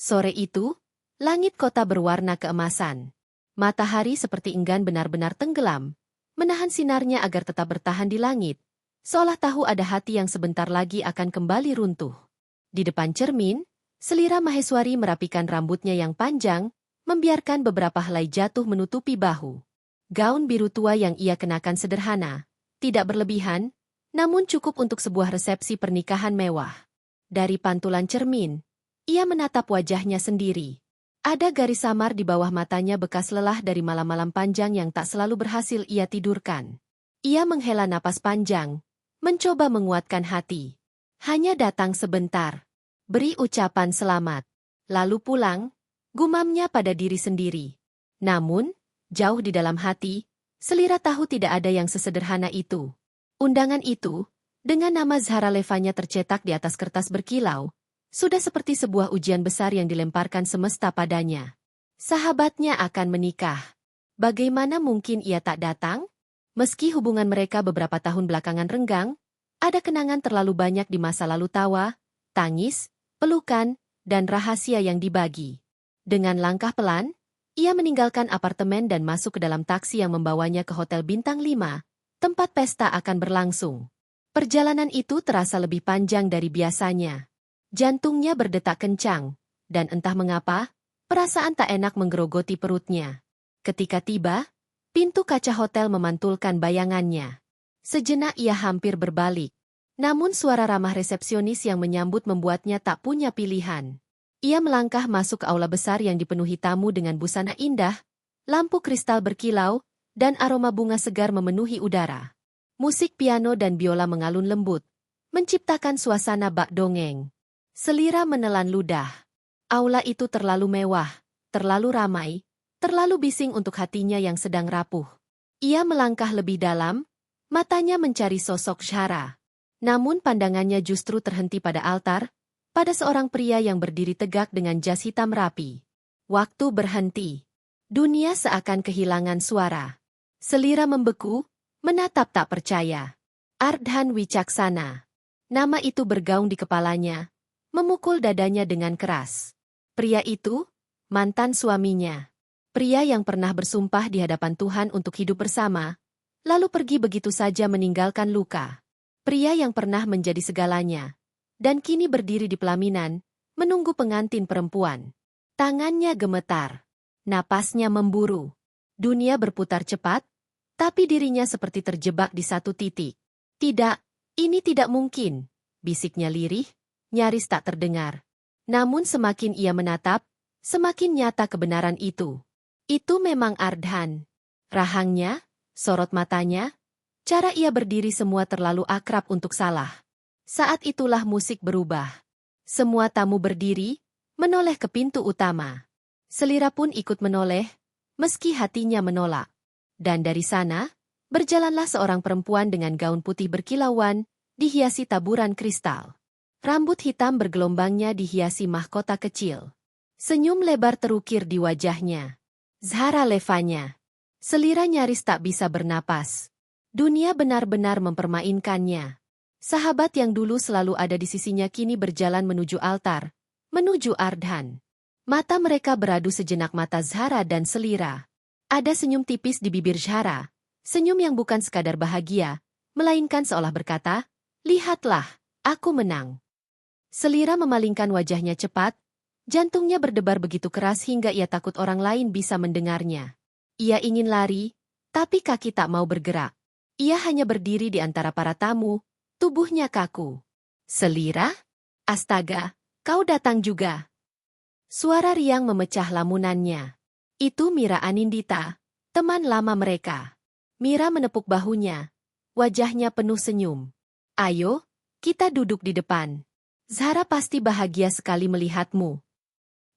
Sore itu, langit kota berwarna keemasan. Matahari seperti enggan benar-benar tenggelam, menahan sinarnya agar tetap bertahan di langit, seolah tahu ada hati yang sebentar lagi akan kembali runtuh. Di depan cermin, Selira Maheswari merapikan rambutnya yang panjang, membiarkan beberapa helai jatuh menutupi bahu. Gaun biru tua yang ia kenakan sederhana, tidak berlebihan, namun cukup untuk sebuah resepsi pernikahan mewah. Dari pantulan cermin, ia menatap wajahnya sendiri. Ada garis samar di bawah matanya bekas lelah dari malam-malam panjang yang tak selalu berhasil ia tidurkan. Ia menghela napas panjang, mencoba menguatkan hati. Hanya datang sebentar. Beri ucapan selamat. Lalu pulang, gumamnya pada diri sendiri. Namun, jauh di dalam hati, Selira tahu tidak ada yang sesederhana itu. Undangan itu, dengan nama Zahra Levanya tercetak di atas kertas berkilau, sudah seperti sebuah ujian besar yang dilemparkan semesta padanya. Sahabatnya akan menikah. Bagaimana mungkin ia tak datang? Meski hubungan mereka beberapa tahun belakangan renggang, ada kenangan terlalu banyak di masa lalu tawa, tangis, pelukan, dan rahasia yang dibagi. Dengan langkah pelan, ia meninggalkan apartemen dan masuk ke dalam taksi yang membawanya ke Hotel Bintang 5, tempat pesta akan berlangsung. Perjalanan itu terasa lebih panjang dari biasanya. Jantungnya berdetak kencang, dan entah mengapa, perasaan tak enak menggerogoti perutnya. Ketika tiba, pintu kaca hotel memantulkan bayangannya. Sejenak ia hampir berbalik. Namun suara ramah resepsionis yang menyambut membuatnya tak punya pilihan. Ia melangkah masuk ke aula besar yang dipenuhi tamu dengan busana indah, lampu kristal berkilau, dan aroma bunga segar memenuhi udara. Musik piano dan biola mengalun lembut, menciptakan suasana bak dongeng. Selira menelan ludah. Aula itu terlalu mewah, terlalu ramai, terlalu bising untuk hatinya yang sedang rapuh. Ia melangkah lebih dalam, matanya mencari sosok Zahra. Namun pandangannya justru terhenti pada altar, pada seorang pria yang berdiri tegak dengan jas hitam rapi. Waktu berhenti. Dunia seakan kehilangan suara. Selira membeku, menatap tak percaya. Ardhan Wicaksana. Nama itu bergaung di kepalanya, memukul dadanya dengan keras. Pria itu, mantan suaminya. Pria yang pernah bersumpah di hadapan Tuhan untuk hidup bersama, lalu pergi begitu saja meninggalkan luka. Pria yang pernah menjadi segalanya, dan kini berdiri di pelaminan, menunggu pengantin perempuan. Tangannya gemetar, napasnya memburu. Dunia berputar cepat, tapi dirinya seperti terjebak di satu titik. Tidak, ini tidak mungkin, bisiknya lirih, nyaris tak terdengar. Namun semakin ia menatap, semakin nyata kebenaran itu. Itu memang Ardhan. Rahangnya, sorot matanya, cara ia berdiri semua terlalu akrab untuk salah. Saat itulah musik berubah. Semua tamu berdiri, menoleh ke pintu utama. Selira pun ikut menoleh, meski hatinya menolak. Dan dari sana, berjalanlah seorang perempuan dengan gaun putih berkilauan, dihiasi taburan kristal. Rambut hitam bergelombangnya dihiasi mahkota kecil. Senyum lebar terukir di wajahnya. Zahra Levanya. Selira nyaris tak bisa bernapas. Dunia benar-benar mempermainkannya. Sahabat yang dulu selalu ada di sisinya kini berjalan menuju altar, menuju Ardhan. Mata mereka beradu sejenak mata Zahra dan Selira. Ada senyum tipis di bibir Zahra, senyum yang bukan sekadar bahagia, melainkan seolah berkata, "Lihatlah, aku menang." Selira memalingkan wajahnya cepat, jantungnya berdebar begitu keras hingga ia takut orang lain bisa mendengarnya. Ia ingin lari, tapi kaki tak mau bergerak. Ia hanya berdiri di antara para tamu, tubuhnya kaku. "Selira? Astaga, kau datang juga." Suara riang memecah lamunannya. Itu Mira Anindita, teman lama mereka. Mira menepuk bahunya, wajahnya penuh senyum. "Ayo, kita duduk di depan. Zahra pasti bahagia sekali melihatmu."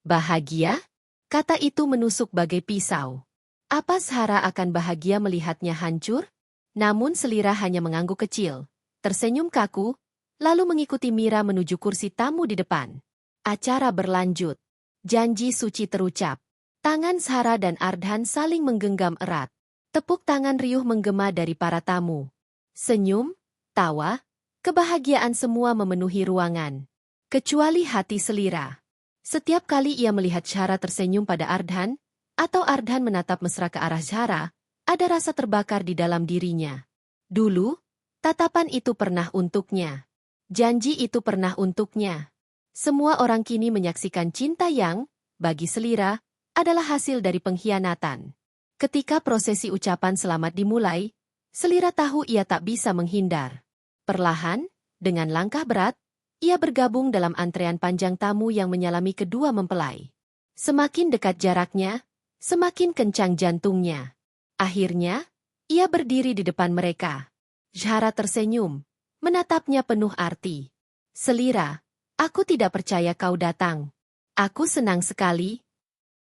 "Bahagia?" Kata itu menusuk bagai pisau. Apa Zahra akan bahagia melihatnya hancur? Namun Selira hanya mengangguk kecil, tersenyum kaku, lalu mengikuti Mira menuju kursi tamu di depan. Acara berlanjut. Janji suci terucap. Tangan Zahra dan Ardhan saling menggenggam erat. Tepuk tangan riuh menggema dari para tamu. Senyum, tawa, kebahagiaan semua memenuhi ruangan. Kecuali hati Selira. Setiap kali ia melihat Zahra tersenyum pada Ardhan, atau Ardhan menatap mesra ke arah Zahra, ada rasa terbakar di dalam dirinya. Dulu, tatapan itu pernah untuknya. Janji itu pernah untuknya. Semua orang kini menyaksikan cinta yang, bagi Selira, adalah hasil dari pengkhianatan. Ketika prosesi ucapan selamat dimulai, Selira tahu ia tak bisa menghindar. Perlahan, dengan langkah berat, ia bergabung dalam antrean panjang tamu yang menyalami kedua mempelai. Semakin dekat jaraknya, semakin kencang jantungnya. Akhirnya, ia berdiri di depan mereka. Zahra tersenyum, menatapnya penuh arti. Selira, aku tidak percaya kau datang. Aku senang sekali.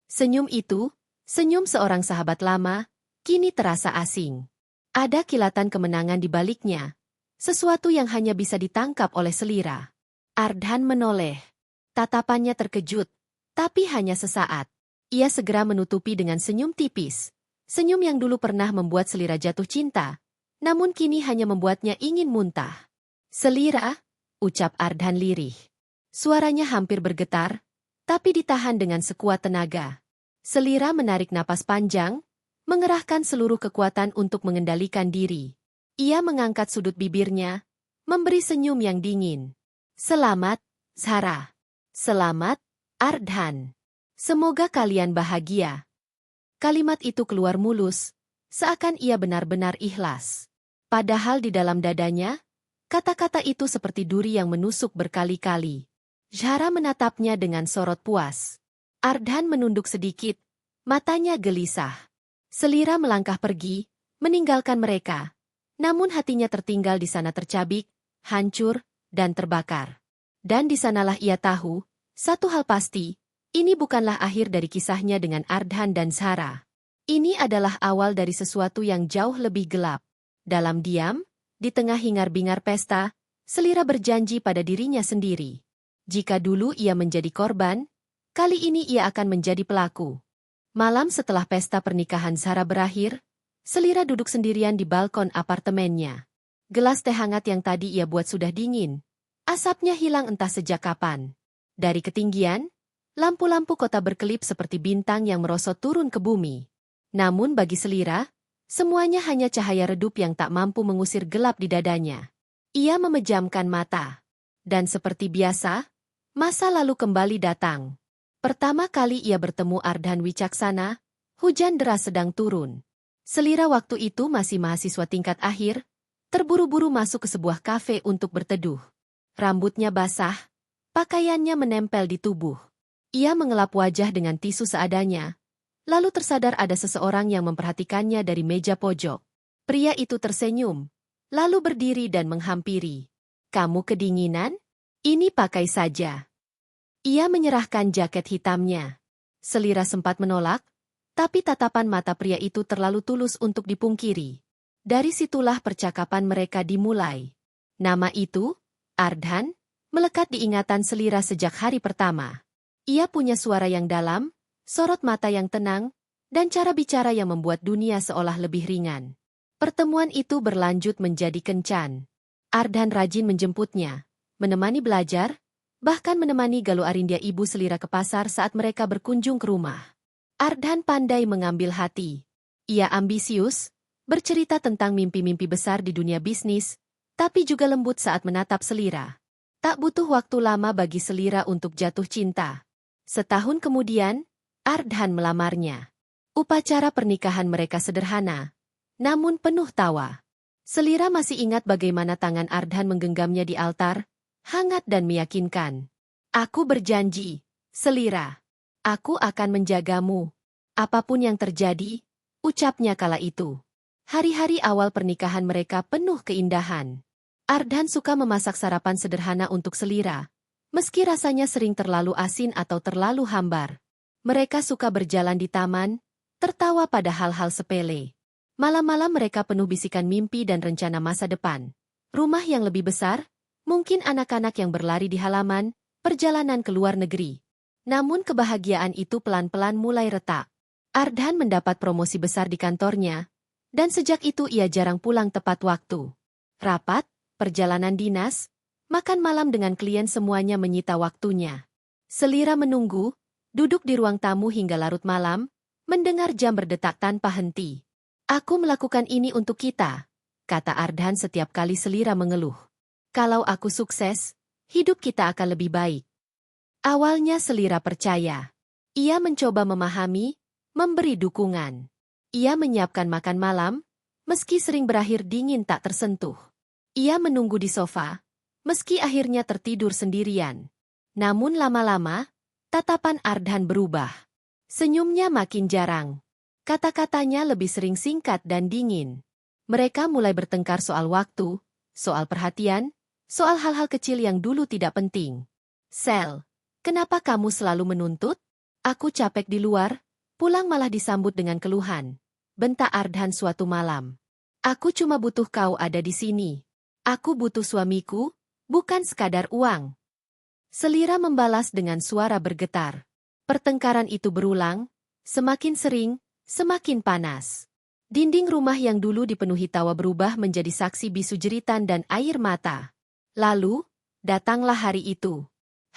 Senyum itu, senyum seorang sahabat lama, kini terasa asing. Ada kilatan kemenangan di baliknya, sesuatu yang hanya bisa ditangkap oleh Selira. Ardhan menoleh. Tatapannya terkejut, tapi hanya sesaat. Ia segera menutupi dengan senyum tipis. Senyum yang dulu pernah membuat Selira jatuh cinta, namun kini hanya membuatnya ingin muntah. Selira, ucap Ardhan lirih. Suaranya hampir bergetar, tapi ditahan dengan sekuat tenaga. Selira menarik napas panjang, mengerahkan seluruh kekuatan untuk mengendalikan diri. Ia mengangkat sudut bibirnya, memberi senyum yang dingin. Selamat, Zahra. Selamat, Ardhan. Semoga kalian bahagia. Kalimat itu keluar mulus, seakan ia benar-benar ikhlas. Padahal di dalam dadanya, kata-kata itu seperti duri yang menusuk berkali-kali. Zahra menatapnya dengan sorot puas. Ardhan menunduk sedikit, matanya gelisah. Selira melangkah pergi, meninggalkan mereka. Namun hatinya tertinggal di sana tercabik, hancur, dan terbakar. Dan di sanalah ia tahu, satu hal pasti, ini bukanlah akhir dari kisahnya dengan Ardhan dan Zahra. Ini adalah awal dari sesuatu yang jauh lebih gelap. Dalam diam, di tengah hingar-bingar pesta, Selira berjanji pada dirinya sendiri. Jika dulu ia menjadi korban, kali ini ia akan menjadi pelaku. Malam setelah pesta pernikahan Zahra berakhir, Selira duduk sendirian di balkon apartemennya. Gelas teh hangat yang tadi ia buat sudah dingin. Asapnya hilang entah sejak kapan. Dari ketinggian, lampu-lampu kota berkelip seperti bintang yang merosot turun ke bumi. Namun bagi Selira, semuanya hanya cahaya redup yang tak mampu mengusir gelap di dadanya. Ia memejamkan mata. Dan seperti biasa, masa lalu kembali datang. Pertama kali ia bertemu Ardhan Wicaksana, hujan deras sedang turun. Selira waktu itu masih mahasiswa tingkat akhir, terburu-buru masuk ke sebuah kafe untuk berteduh. Rambutnya basah, pakaiannya menempel di tubuh. Ia mengelap wajah dengan tisu seadanya, lalu tersadar ada seseorang yang memperhatikannya dari meja pojok. Pria itu tersenyum, lalu berdiri dan menghampiri. Kamu kedinginan? Ini pakai saja. Ia menyerahkan jaket hitamnya. Selira sempat menolak, tapi tatapan mata pria itu terlalu tulus untuk dipungkiri. Dari situlah percakapan mereka dimulai. Nama itu, Ardhan, melekat di ingatan Selira sejak hari pertama. Ia punya suara yang dalam, sorot mata yang tenang, dan cara bicara yang membuat dunia seolah lebih ringan. Pertemuan itu berlanjut menjadi kencan. Ardhan rajin menjemputnya, menemani belajar, bahkan menemani Galuh Arindia ibu Selira ke pasar saat mereka berkunjung ke rumah. Ardhan pandai mengambil hati. Ia ambisius, bercerita tentang mimpi-mimpi besar di dunia bisnis, tapi juga lembut saat menatap Selira. Tak butuh waktu lama bagi Selira untuk jatuh cinta. Setahun kemudian, Ardhan melamarnya. Upacara pernikahan mereka sederhana, namun penuh tawa. Selira masih ingat bagaimana tangan Ardhan menggenggamnya di altar, hangat dan meyakinkan. Aku berjanji, Selira. Aku akan menjagamu. Apapun yang terjadi, ucapnya kala itu. Hari-hari awal pernikahan mereka penuh keindahan. Ardhan suka memasak sarapan sederhana untuk Selira, meski rasanya sering terlalu asin atau terlalu hambar. Mereka suka berjalan di taman, tertawa pada hal-hal sepele. Malam-malam mereka penuh bisikan mimpi dan rencana masa depan. Rumah yang lebih besar, mungkin anak-anak yang berlari di halaman, perjalanan ke luar negeri. Namun kebahagiaan itu pelan-pelan mulai retak. Ardhan mendapat promosi besar di kantornya, dan sejak itu ia jarang pulang tepat waktu. Rapat, perjalanan dinas, makan malam dengan klien semuanya menyita waktunya. Selira menunggu, duduk di ruang tamu hingga larut malam, mendengar jam berdetak tanpa henti. Aku melakukan ini untuk kita, kata Ardhan setiap kali Selira mengeluh. Kalau aku sukses, hidup kita akan lebih baik. Awalnya Selira percaya. Ia mencoba memahami, memberi dukungan. Ia menyiapkan makan malam, meski sering berakhir dingin tak tersentuh. Ia menunggu di sofa, meski akhirnya tertidur sendirian. Namun lama-lama, tatapan Ardhan berubah. Senyumnya makin jarang. Kata-katanya lebih sering singkat dan dingin. Mereka mulai bertengkar soal waktu, soal perhatian, soal hal-hal kecil yang dulu tidak penting. Sel, kenapa kamu selalu menuntut? Aku capek di luar, pulang malah disambut dengan keluhan. Bentak Ardhan suatu malam. Aku cuma butuh kau ada di sini. Aku butuh suamiku, bukan sekadar uang. Selira membalas dengan suara bergetar. Pertengkaran itu berulang, semakin sering, semakin panas. Dinding rumah yang dulu dipenuhi tawa berubah menjadi saksi bisu jeritan dan air mata. Lalu, datanglah hari itu.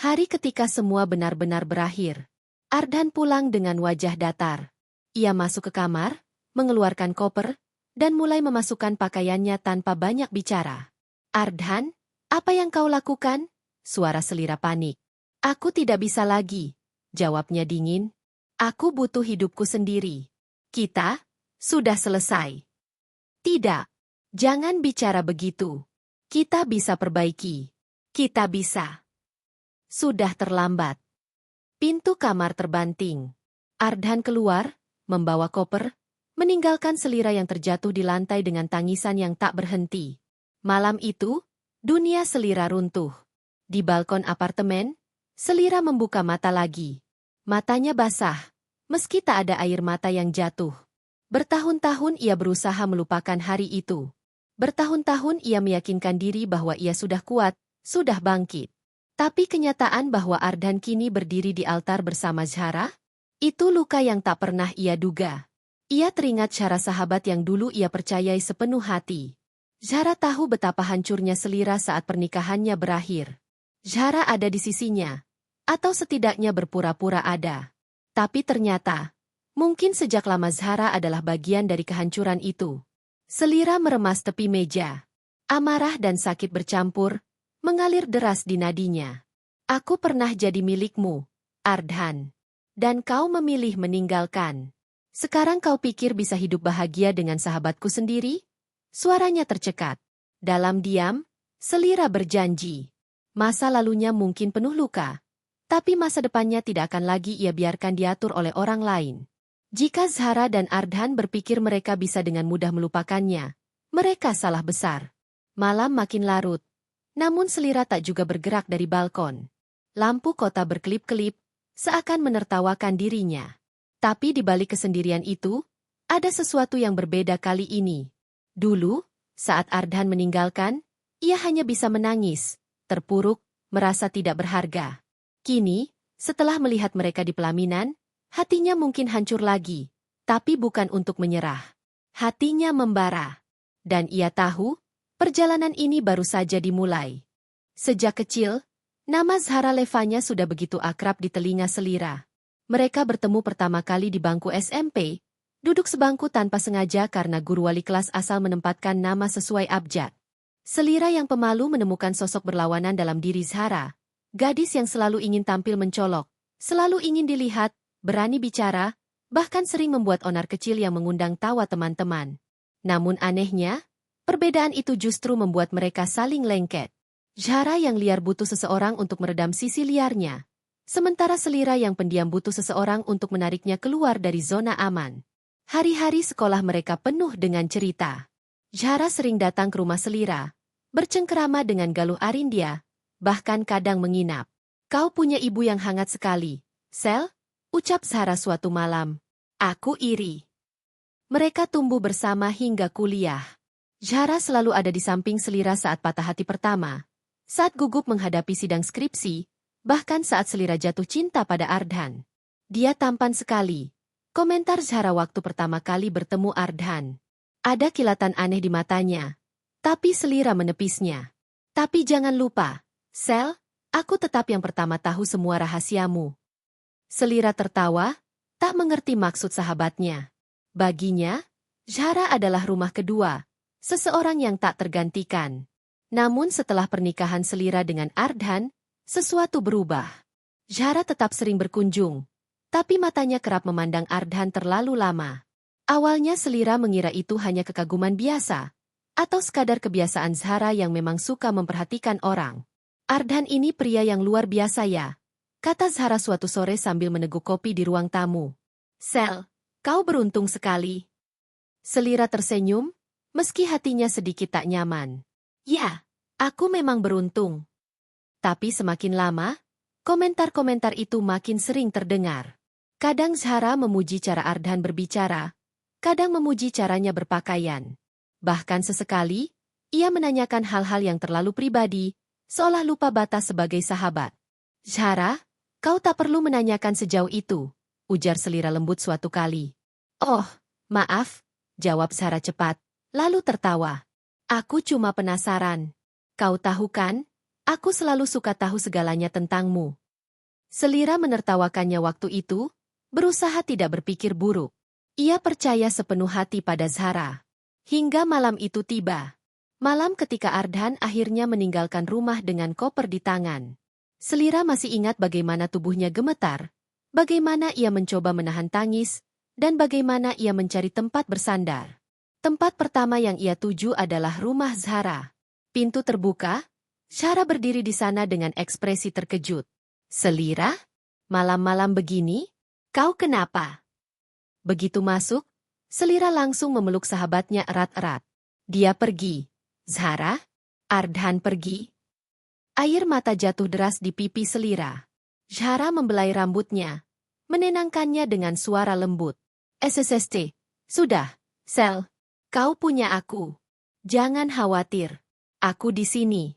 Hari ketika semua benar-benar berakhir. Ardhan pulang dengan wajah datar. Ia masuk ke kamar, mengeluarkan koper, dan mulai memasukkan pakaiannya tanpa banyak bicara. Ardhan, apa yang kau lakukan? Suara Selira panik. Aku tidak bisa lagi, jawabnya dingin. Aku butuh hidupku sendiri. Kita sudah selesai. Tidak, jangan bicara begitu. Kita bisa perbaiki. Kita bisa. Sudah terlambat. Pintu kamar terbanting. Ardhan keluar, membawa koper, meninggalkan Selira yang terjatuh di lantai dengan tangisan yang tak berhenti. Malam itu, dunia Selira runtuh. Di balkon apartemen, Selira membuka mata lagi. Matanya basah, meski tak ada air mata yang jatuh. Bertahun-tahun ia berusaha melupakan hari itu. Bertahun-tahun ia meyakinkan diri bahwa ia sudah kuat, sudah bangkit. Tapi kenyataan bahwa Ardhan kini berdiri di altar bersama Zahra, itu luka yang tak pernah ia duga. Ia teringat Zahra sahabat yang dulu ia percayai sepenuh hati. Zahra tahu betapa hancurnya Selira saat pernikahannya berakhir. Zahra ada di sisinya, atau setidaknya berpura-pura ada. Tapi ternyata, mungkin sejak lama Zahra adalah bagian dari kehancuran itu. Selira meremas tepi meja. Amarah dan sakit bercampur, mengalir deras di nadinya. Aku pernah jadi milikmu, Ardhan. Dan kau memilih meninggalkan. Sekarang kau pikir bisa hidup bahagia dengan sahabatku sendiri? Suaranya tercekat. Dalam diam, Selira berjanji. Masa lalunya mungkin penuh luka, tapi masa depannya tidak akan lagi ia biarkan diatur oleh orang lain. Jika Zahra dan Ardhan berpikir mereka bisa dengan mudah melupakannya, mereka salah besar. Malam makin larut, namun Selira tak juga bergerak dari balkon. Lampu kota berkelip-kelip, seakan menertawakan dirinya. Tapi di balik kesendirian itu, ada sesuatu yang berbeda kali ini. Dulu, saat Ardhan meninggalkan, ia hanya bisa menangis, terpuruk, merasa tidak berharga. Kini, setelah melihat mereka di pelaminan, hatinya mungkin hancur lagi, tapi bukan untuk menyerah. Hatinya membara. Dan ia tahu, perjalanan ini baru saja dimulai. Sejak kecil, nama Zahra Levanya sudah begitu akrab di telinga Selira. Mereka bertemu pertama kali di bangku SMP, duduk sebangku tanpa sengaja karena guru wali kelas asal menempatkan nama sesuai abjad. Selira yang pemalu menemukan sosok berlawanan dalam diri Zahra, gadis yang selalu ingin tampil mencolok, selalu ingin dilihat, berani bicara, bahkan sering membuat onar kecil yang mengundang tawa teman-teman. Namun anehnya, perbedaan itu justru membuat mereka saling lengket. Zahra yang liar butuh seseorang untuk meredam sisi liarnya, sementara Selira yang pendiam butuh seseorang untuk menariknya keluar dari zona aman. Hari-hari sekolah mereka penuh dengan cerita. Zahra sering datang ke rumah Selira, bercengkerama dengan Galuh Arindia, bahkan kadang menginap. Kau punya ibu yang hangat sekali, Sel, ucap Zahra suatu malam. Aku iri. Mereka tumbuh bersama hingga kuliah. Zahra selalu ada di samping Selira saat patah hati pertama, saat gugup menghadapi sidang skripsi, bahkan saat Selira jatuh cinta pada Ardhan. Dia tampan sekali, komentar Zahra waktu pertama kali bertemu Ardhan. Ada kilatan aneh di matanya, tapi Selira menepisnya. Tapi jangan lupa, Sel, Aku tetap yang pertama tahu semua rahasiamu. Selira tertawa, tak mengerti maksud sahabatnya. Baginya, Zahra adalah rumah kedua, seseorang yang tak tergantikan. Namun setelah pernikahan Selira dengan Ardhan, sesuatu berubah. Zahra tetap sering berkunjung, tapi matanya kerap memandang Ardhan terlalu lama. Awalnya Selira mengira itu hanya kekaguman biasa, atau sekadar kebiasaan Zahra yang memang suka memperhatikan orang. Ardhan ini pria yang luar biasa ya, kata Zahra suatu sore sambil meneguk kopi di ruang tamu. Sel, kau beruntung sekali. Selira tersenyum, meski hatinya sedikit tak nyaman. Ya, aku memang beruntung. Tapi semakin lama, komentar-komentar itu makin sering terdengar. Kadang Zahra memuji cara Ardhan berbicara, kadang memuji caranya berpakaian. Bahkan sesekali, ia menanyakan hal-hal yang terlalu pribadi, seolah lupa batas sebagai sahabat. Zahra, kau tak perlu menanyakan sejauh itu, ujar Selira lembut suatu kali. Oh, maaf, jawab Zahra cepat, lalu tertawa. Aku cuma penasaran. Kau tahu kan, aku selalu suka tahu segalanya tentangmu. Selira menertawakannya waktu itu, berusaha tidak berpikir buruk. Ia percaya sepenuh hati pada Zahra. Hingga malam itu tiba. Malam ketika Ardhan akhirnya meninggalkan rumah dengan koper di tangan. Selira masih ingat bagaimana tubuhnya gemetar, bagaimana ia mencoba menahan tangis, dan bagaimana ia mencari tempat bersandar. Tempat pertama yang ia tuju adalah rumah Zahra. Pintu terbuka, Zahra berdiri di sana dengan ekspresi terkejut. Selira? Malam-malam begini? Kau kenapa? Begitu masuk, Selira langsung memeluk sahabatnya erat-erat. Dia pergi. Zahra? Ardhan pergi? Air mata jatuh deras di pipi Selira. Zahra membelai rambutnya, menenangkannya dengan suara lembut. SSST, sudah, Sel, kau punya aku. Jangan khawatir, aku di sini.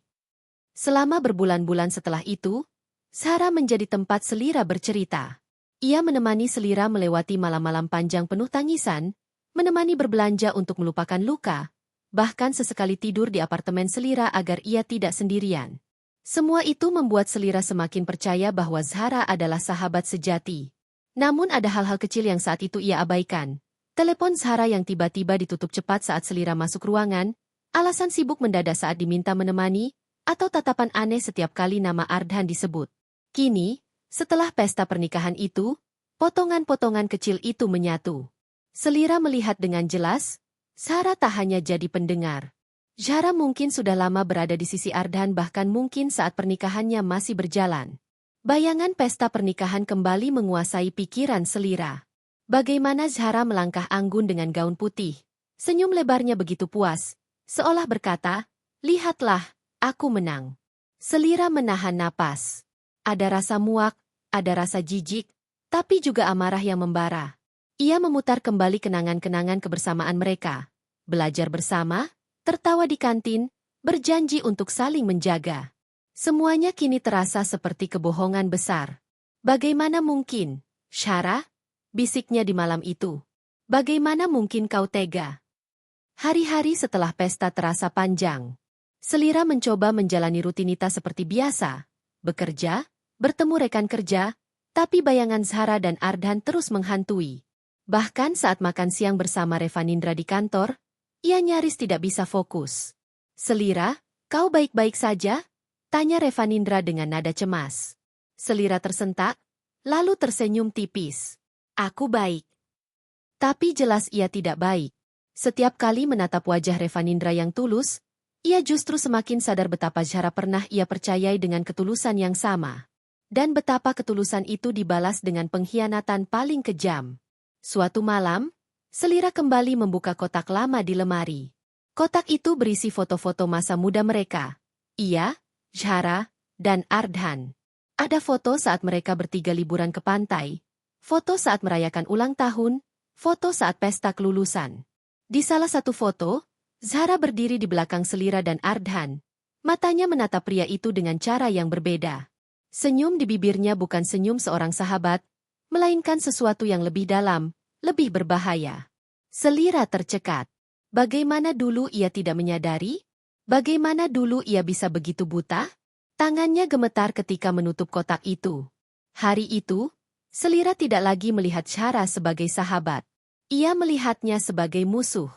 Selama berbulan-bulan setelah itu, Zahra menjadi tempat Selira bercerita. Ia menemani Selira melewati malam-malam panjang penuh tangisan, menemani berbelanja untuk melupakan luka, bahkan sesekali tidur di apartemen Selira agar ia tidak sendirian. Semua itu membuat Selira semakin percaya bahwa Zahra adalah sahabat sejati. Namun ada hal-hal kecil yang saat itu ia abaikan. Telepon Zahra yang tiba-tiba ditutup cepat saat Selira masuk ruangan, alasan sibuk mendadak saat diminta menemani, atau tatapan aneh setiap kali nama Ardhan disebut. Kini, setelah pesta pernikahan itu, potongan-potongan kecil itu menyatu. Selira melihat dengan jelas, Zahra tak hanya jadi pendengar. Zahra mungkin sudah lama berada di sisi Ardhan bahkan mungkin saat pernikahannya masih berjalan. Bayangan pesta pernikahan kembali menguasai pikiran Selira. Bagaimana Zahra melangkah anggun dengan gaun putih. Senyum lebarnya begitu puas, seolah berkata, lihatlah, aku menang. Selira menahan napas. Ada rasa muak, ada rasa jijik, tapi juga amarah yang membara. Ia memutar kembali kenangan-kenangan kebersamaan mereka. Belajar bersama, tertawa di kantin, berjanji untuk saling menjaga. Semuanya kini terasa seperti kebohongan besar. Bagaimana mungkin, Zahra? Bisiknya di malam itu. Bagaimana mungkin kau tega? Hari-hari setelah pesta terasa panjang. Selira mencoba menjalani rutinitas seperti biasa. Bekerja, bertemu rekan kerja, tapi bayangan Zahra dan Ardhan terus menghantui. Bahkan saat makan siang bersama Revanindra di kantor, ia nyaris tidak bisa fokus. Selira, kau baik-baik saja? Tanya Revanindra dengan nada cemas. Selira tersentak, lalu tersenyum tipis. Aku baik. Tapi jelas ia tidak baik. Setiap kali menatap wajah Revanindra yang tulus, ia justru semakin sadar betapa Zahra pernah ia percayai dengan ketulusan yang sama. Dan betapa ketulusan itu dibalas dengan pengkhianatan paling kejam. Suatu malam, Selira kembali membuka kotak lama di lemari. Kotak itu berisi foto-foto masa muda mereka. Ia, Zahra, dan Ardhan. Ada foto saat mereka bertiga liburan ke pantai, foto saat merayakan ulang tahun, foto saat pesta kelulusan. Di salah satu foto, Zahra berdiri di belakang Selira dan Ardhan. Matanya menatap pria itu dengan cara yang berbeda. Senyum di bibirnya bukan senyum seorang sahabat, melainkan sesuatu yang lebih dalam, lebih berbahaya. Selira tercekat. Bagaimana dulu ia tidak menyadari? Bagaimana dulu ia bisa begitu buta? Tangannya gemetar ketika menutup kotak itu. Hari itu, Selira tidak lagi melihat Zahra sebagai sahabat. Ia melihatnya sebagai musuh.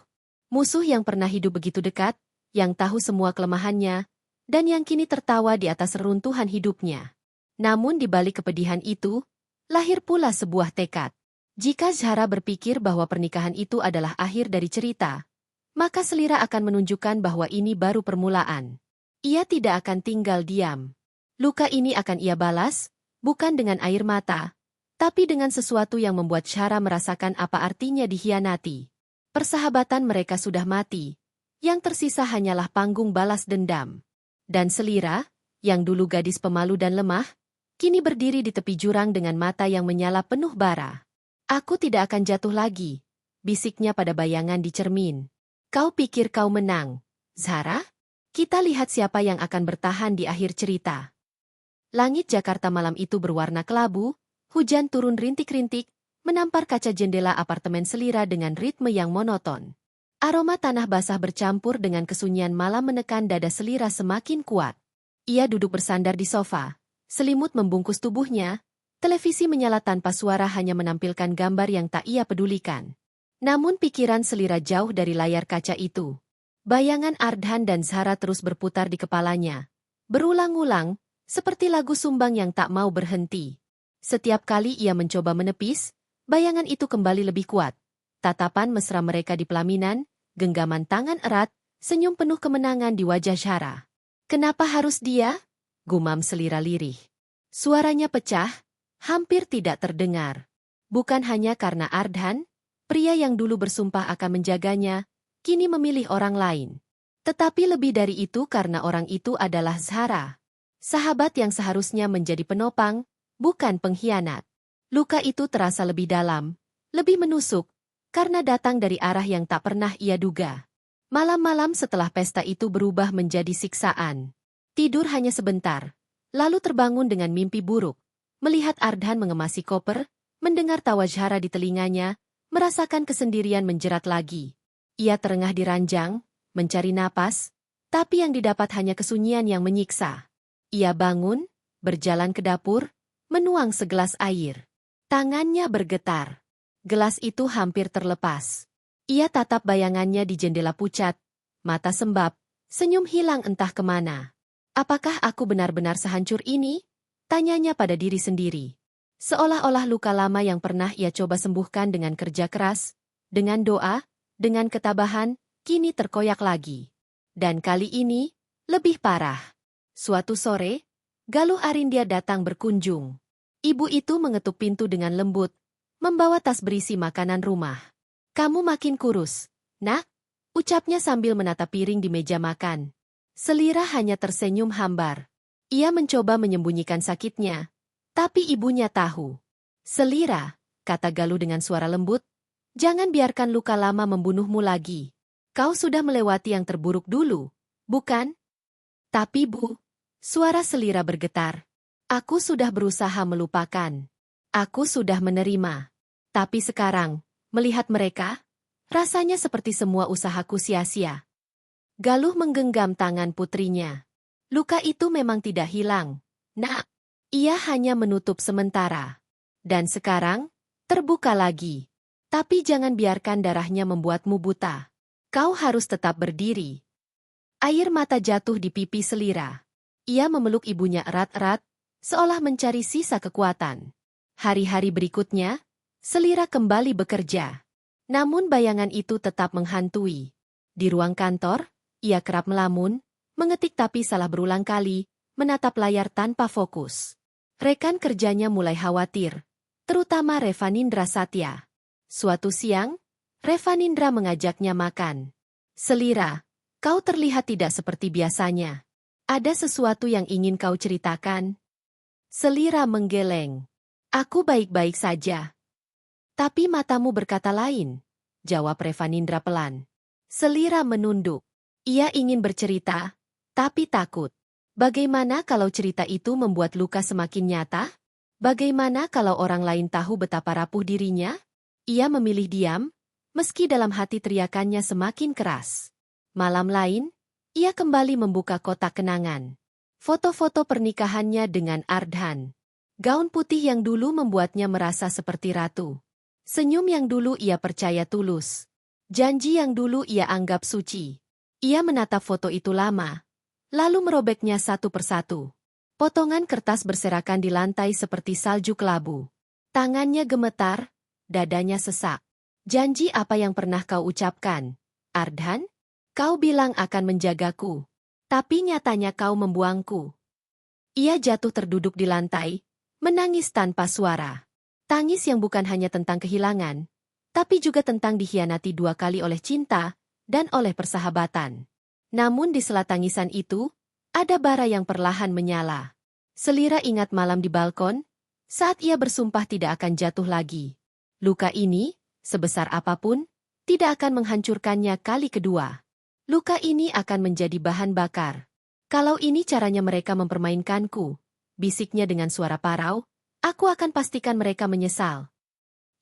Musuh yang pernah hidup begitu dekat, yang tahu semua kelemahannya, dan yang kini tertawa di atas reruntuhan hidupnya. Namun di balik kepedihan itu, lahir pula sebuah tekad. Jika Zahra berpikir bahwa pernikahan itu adalah akhir dari cerita, maka Selira akan menunjukkan bahwa ini baru permulaan. Ia tidak akan tinggal diam. Luka ini akan ia balas, bukan dengan air mata, tapi dengan sesuatu yang membuat Zahra merasakan apa artinya dikhianati. Persahabatan mereka sudah mati. Yang tersisa hanyalah panggung balas dendam. Dan Selira, yang dulu gadis pemalu dan lemah, kini berdiri di tepi jurang dengan mata yang menyala penuh bara. Aku tidak akan jatuh lagi, bisiknya pada bayangan di cermin. Kau pikir kau menang, Zahra? Kita lihat siapa yang akan bertahan di akhir cerita. Langit Jakarta malam itu berwarna kelabu, hujan turun rintik-rintik, menampar kaca jendela apartemen Selira dengan ritme yang monoton. Aroma tanah basah bercampur dengan kesunyian malam menekan dada Selira semakin kuat. Ia duduk bersandar di sofa, selimut membungkus tubuhnya, televisi menyala tanpa suara hanya menampilkan gambar yang tak ia pedulikan. Namun pikiran Selira jauh dari layar kaca itu. Bayangan Ardhan dan Zahra terus berputar di kepalanya. Berulang-ulang, seperti lagu sumbang yang tak mau berhenti. Setiap kali ia mencoba menepis, bayangan itu kembali lebih kuat. Tatapan mesra mereka di pelaminan, genggaman tangan erat, senyum penuh kemenangan di wajah Zahra. Kenapa harus dia? Gumam Selira lirih. Suaranya pecah, hampir tidak terdengar. Bukan hanya karena Ardhan, pria yang dulu bersumpah akan menjaganya, kini memilih orang lain. Tetapi lebih dari itu karena orang itu adalah Zahra. Sahabat yang seharusnya menjadi penopang, bukan pengkhianat. Luka itu terasa lebih dalam, lebih menusuk, karena datang dari arah yang tak pernah ia duga. Malam-malam setelah pesta itu berubah menjadi siksaan. Tidur hanya sebentar, lalu terbangun dengan mimpi buruk. Melihat Ardhan mengemasi koper, mendengar tawa Zahra di telinganya, merasakan kesendirian menjerat lagi. Ia terengah di ranjang, mencari napas, tapi yang didapat hanya kesunyian yang menyiksa. Ia bangun, berjalan ke dapur, menuang segelas air. Tangannya bergetar. Gelas itu hampir terlepas. Ia tatap bayangannya di jendela pucat, mata sembab, senyum hilang entah kemana. Apakah aku benar-benar sehancur ini? Tanyanya pada diri sendiri. Seolah-olah luka lama yang pernah ia coba sembuhkan dengan kerja keras, dengan doa, dengan ketabahan, kini terkoyak lagi. Dan kali ini, lebih parah. Suatu sore, Galuh Arindia datang berkunjung. Ibu itu mengetuk pintu dengan lembut, membawa tas berisi makanan rumah. Kamu makin kurus, nak, ucapnya sambil menatap piring di meja makan. Selira hanya tersenyum hambar. Ia mencoba menyembunyikan sakitnya, tapi ibunya tahu. Selira, kata Galuh dengan suara lembut, jangan biarkan luka lama membunuhmu lagi. Kau sudah melewati yang terburuk dulu, bukan? Tapi Bu, suara Selira bergetar. Aku sudah berusaha melupakan. Aku sudah menerima. Tapi sekarang, melihat mereka, rasanya seperti semua usahaku sia-sia. Galuh menggenggam tangan putrinya. Luka itu memang tidak hilang, nak. Ia hanya menutup sementara. Dan sekarang, terbuka lagi. Tapi jangan biarkan darahnya membuatmu buta. Kau harus tetap berdiri. Air mata jatuh di pipi Selira. Ia memeluk ibunya erat-erat, seolah mencari sisa kekuatan. Hari-hari berikutnya, Selira kembali bekerja. Namun bayangan itu tetap menghantui. Di ruang kantor, ia kerap melamun, mengetik tapi salah berulang kali, menatap layar tanpa fokus. Rekan kerjanya mulai khawatir, terutama Revanindra Satya. Suatu siang, Revanindra mengajaknya makan. Selira, kau terlihat tidak seperti biasanya. Ada sesuatu yang ingin kau ceritakan? Selira menggeleng. Aku baik-baik saja. Tapi matamu berkata lain, jawab Revanindra pelan. Selira menunduk. Ia ingin bercerita, tapi takut. Bagaimana kalau cerita itu membuat luka semakin nyata? Bagaimana kalau orang lain tahu betapa rapuh dirinya? Ia memilih diam, meski dalam hati teriakannya semakin keras. Malam lain, ia kembali membuka kotak kenangan. Foto-foto pernikahannya dengan Ardhan. Gaun putih yang dulu membuatnya merasa seperti ratu. Senyum yang dulu ia percaya tulus. Janji yang dulu ia anggap suci. Ia menatap foto itu lama, lalu merobeknya satu persatu. Potongan kertas berserakan di lantai seperti salju kelabu. Tangannya gemetar, dadanya sesak. Janji apa yang pernah kau ucapkan, Ardhan? Kau bilang akan menjagaku. Tapi nyatanya kau membuangku. Ia jatuh terduduk di lantai, menangis tanpa suara. Tangis yang bukan hanya tentang kehilangan, tapi juga tentang dikhianati 2 kali oleh cinta dan oleh persahabatan. Namun di sela tangisan itu, ada bara yang perlahan menyala. Selira ingat malam di balkon, saat ia bersumpah tidak akan jatuh lagi. Luka ini, sebesar apapun, tidak akan menghancurkannya kali kedua. Luka ini akan menjadi bahan bakar. Kalau ini caranya mereka mempermainkanku, bisiknya dengan suara parau, aku akan pastikan mereka menyesal.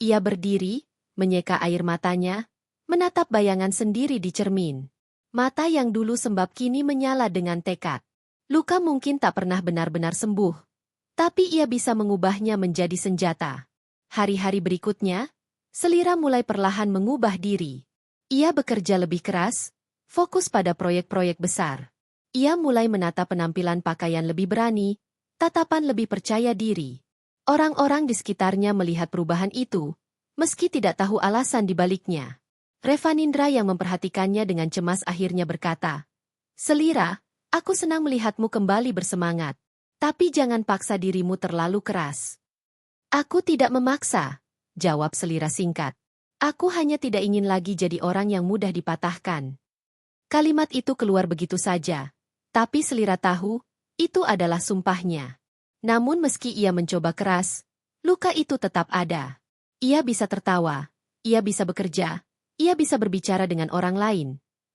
Ia berdiri, menyeka air matanya, menatap bayangan sendiri di cermin. Mata yang dulu sembab kini menyala dengan tekad. Luka mungkin tak pernah benar-benar sembuh, tapi ia bisa mengubahnya menjadi senjata. Hari-hari berikutnya, Selira mulai perlahan mengubah diri. Ia bekerja lebih keras, fokus pada proyek-proyek besar. Ia mulai menata penampilan pakaian lebih berani, tatapan lebih percaya diri. Orang-orang di sekitarnya melihat perubahan itu, meski tidak tahu alasan di baliknya. Revanindra yang memperhatikannya dengan cemas akhirnya berkata, "Selira, aku senang melihatmu kembali bersemangat. Tapi jangan paksa dirimu terlalu keras." "Aku tidak memaksa," jawab Selira singkat. "Aku hanya tidak ingin lagi jadi orang yang mudah dipatahkan." Kalimat itu keluar begitu saja. Tapi Selira tahu, itu adalah sumpahnya. Namun meski ia mencoba keras, luka itu tetap ada. Ia bisa tertawa, ia bisa bekerja, ia bisa berbicara dengan orang lain.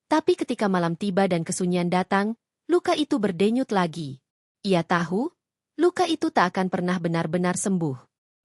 Tapi ketika malam tiba dan kesunyian datang, luka itu berdenyut lagi. Ia tahu, luka itu tak akan pernah benar-benar sembuh.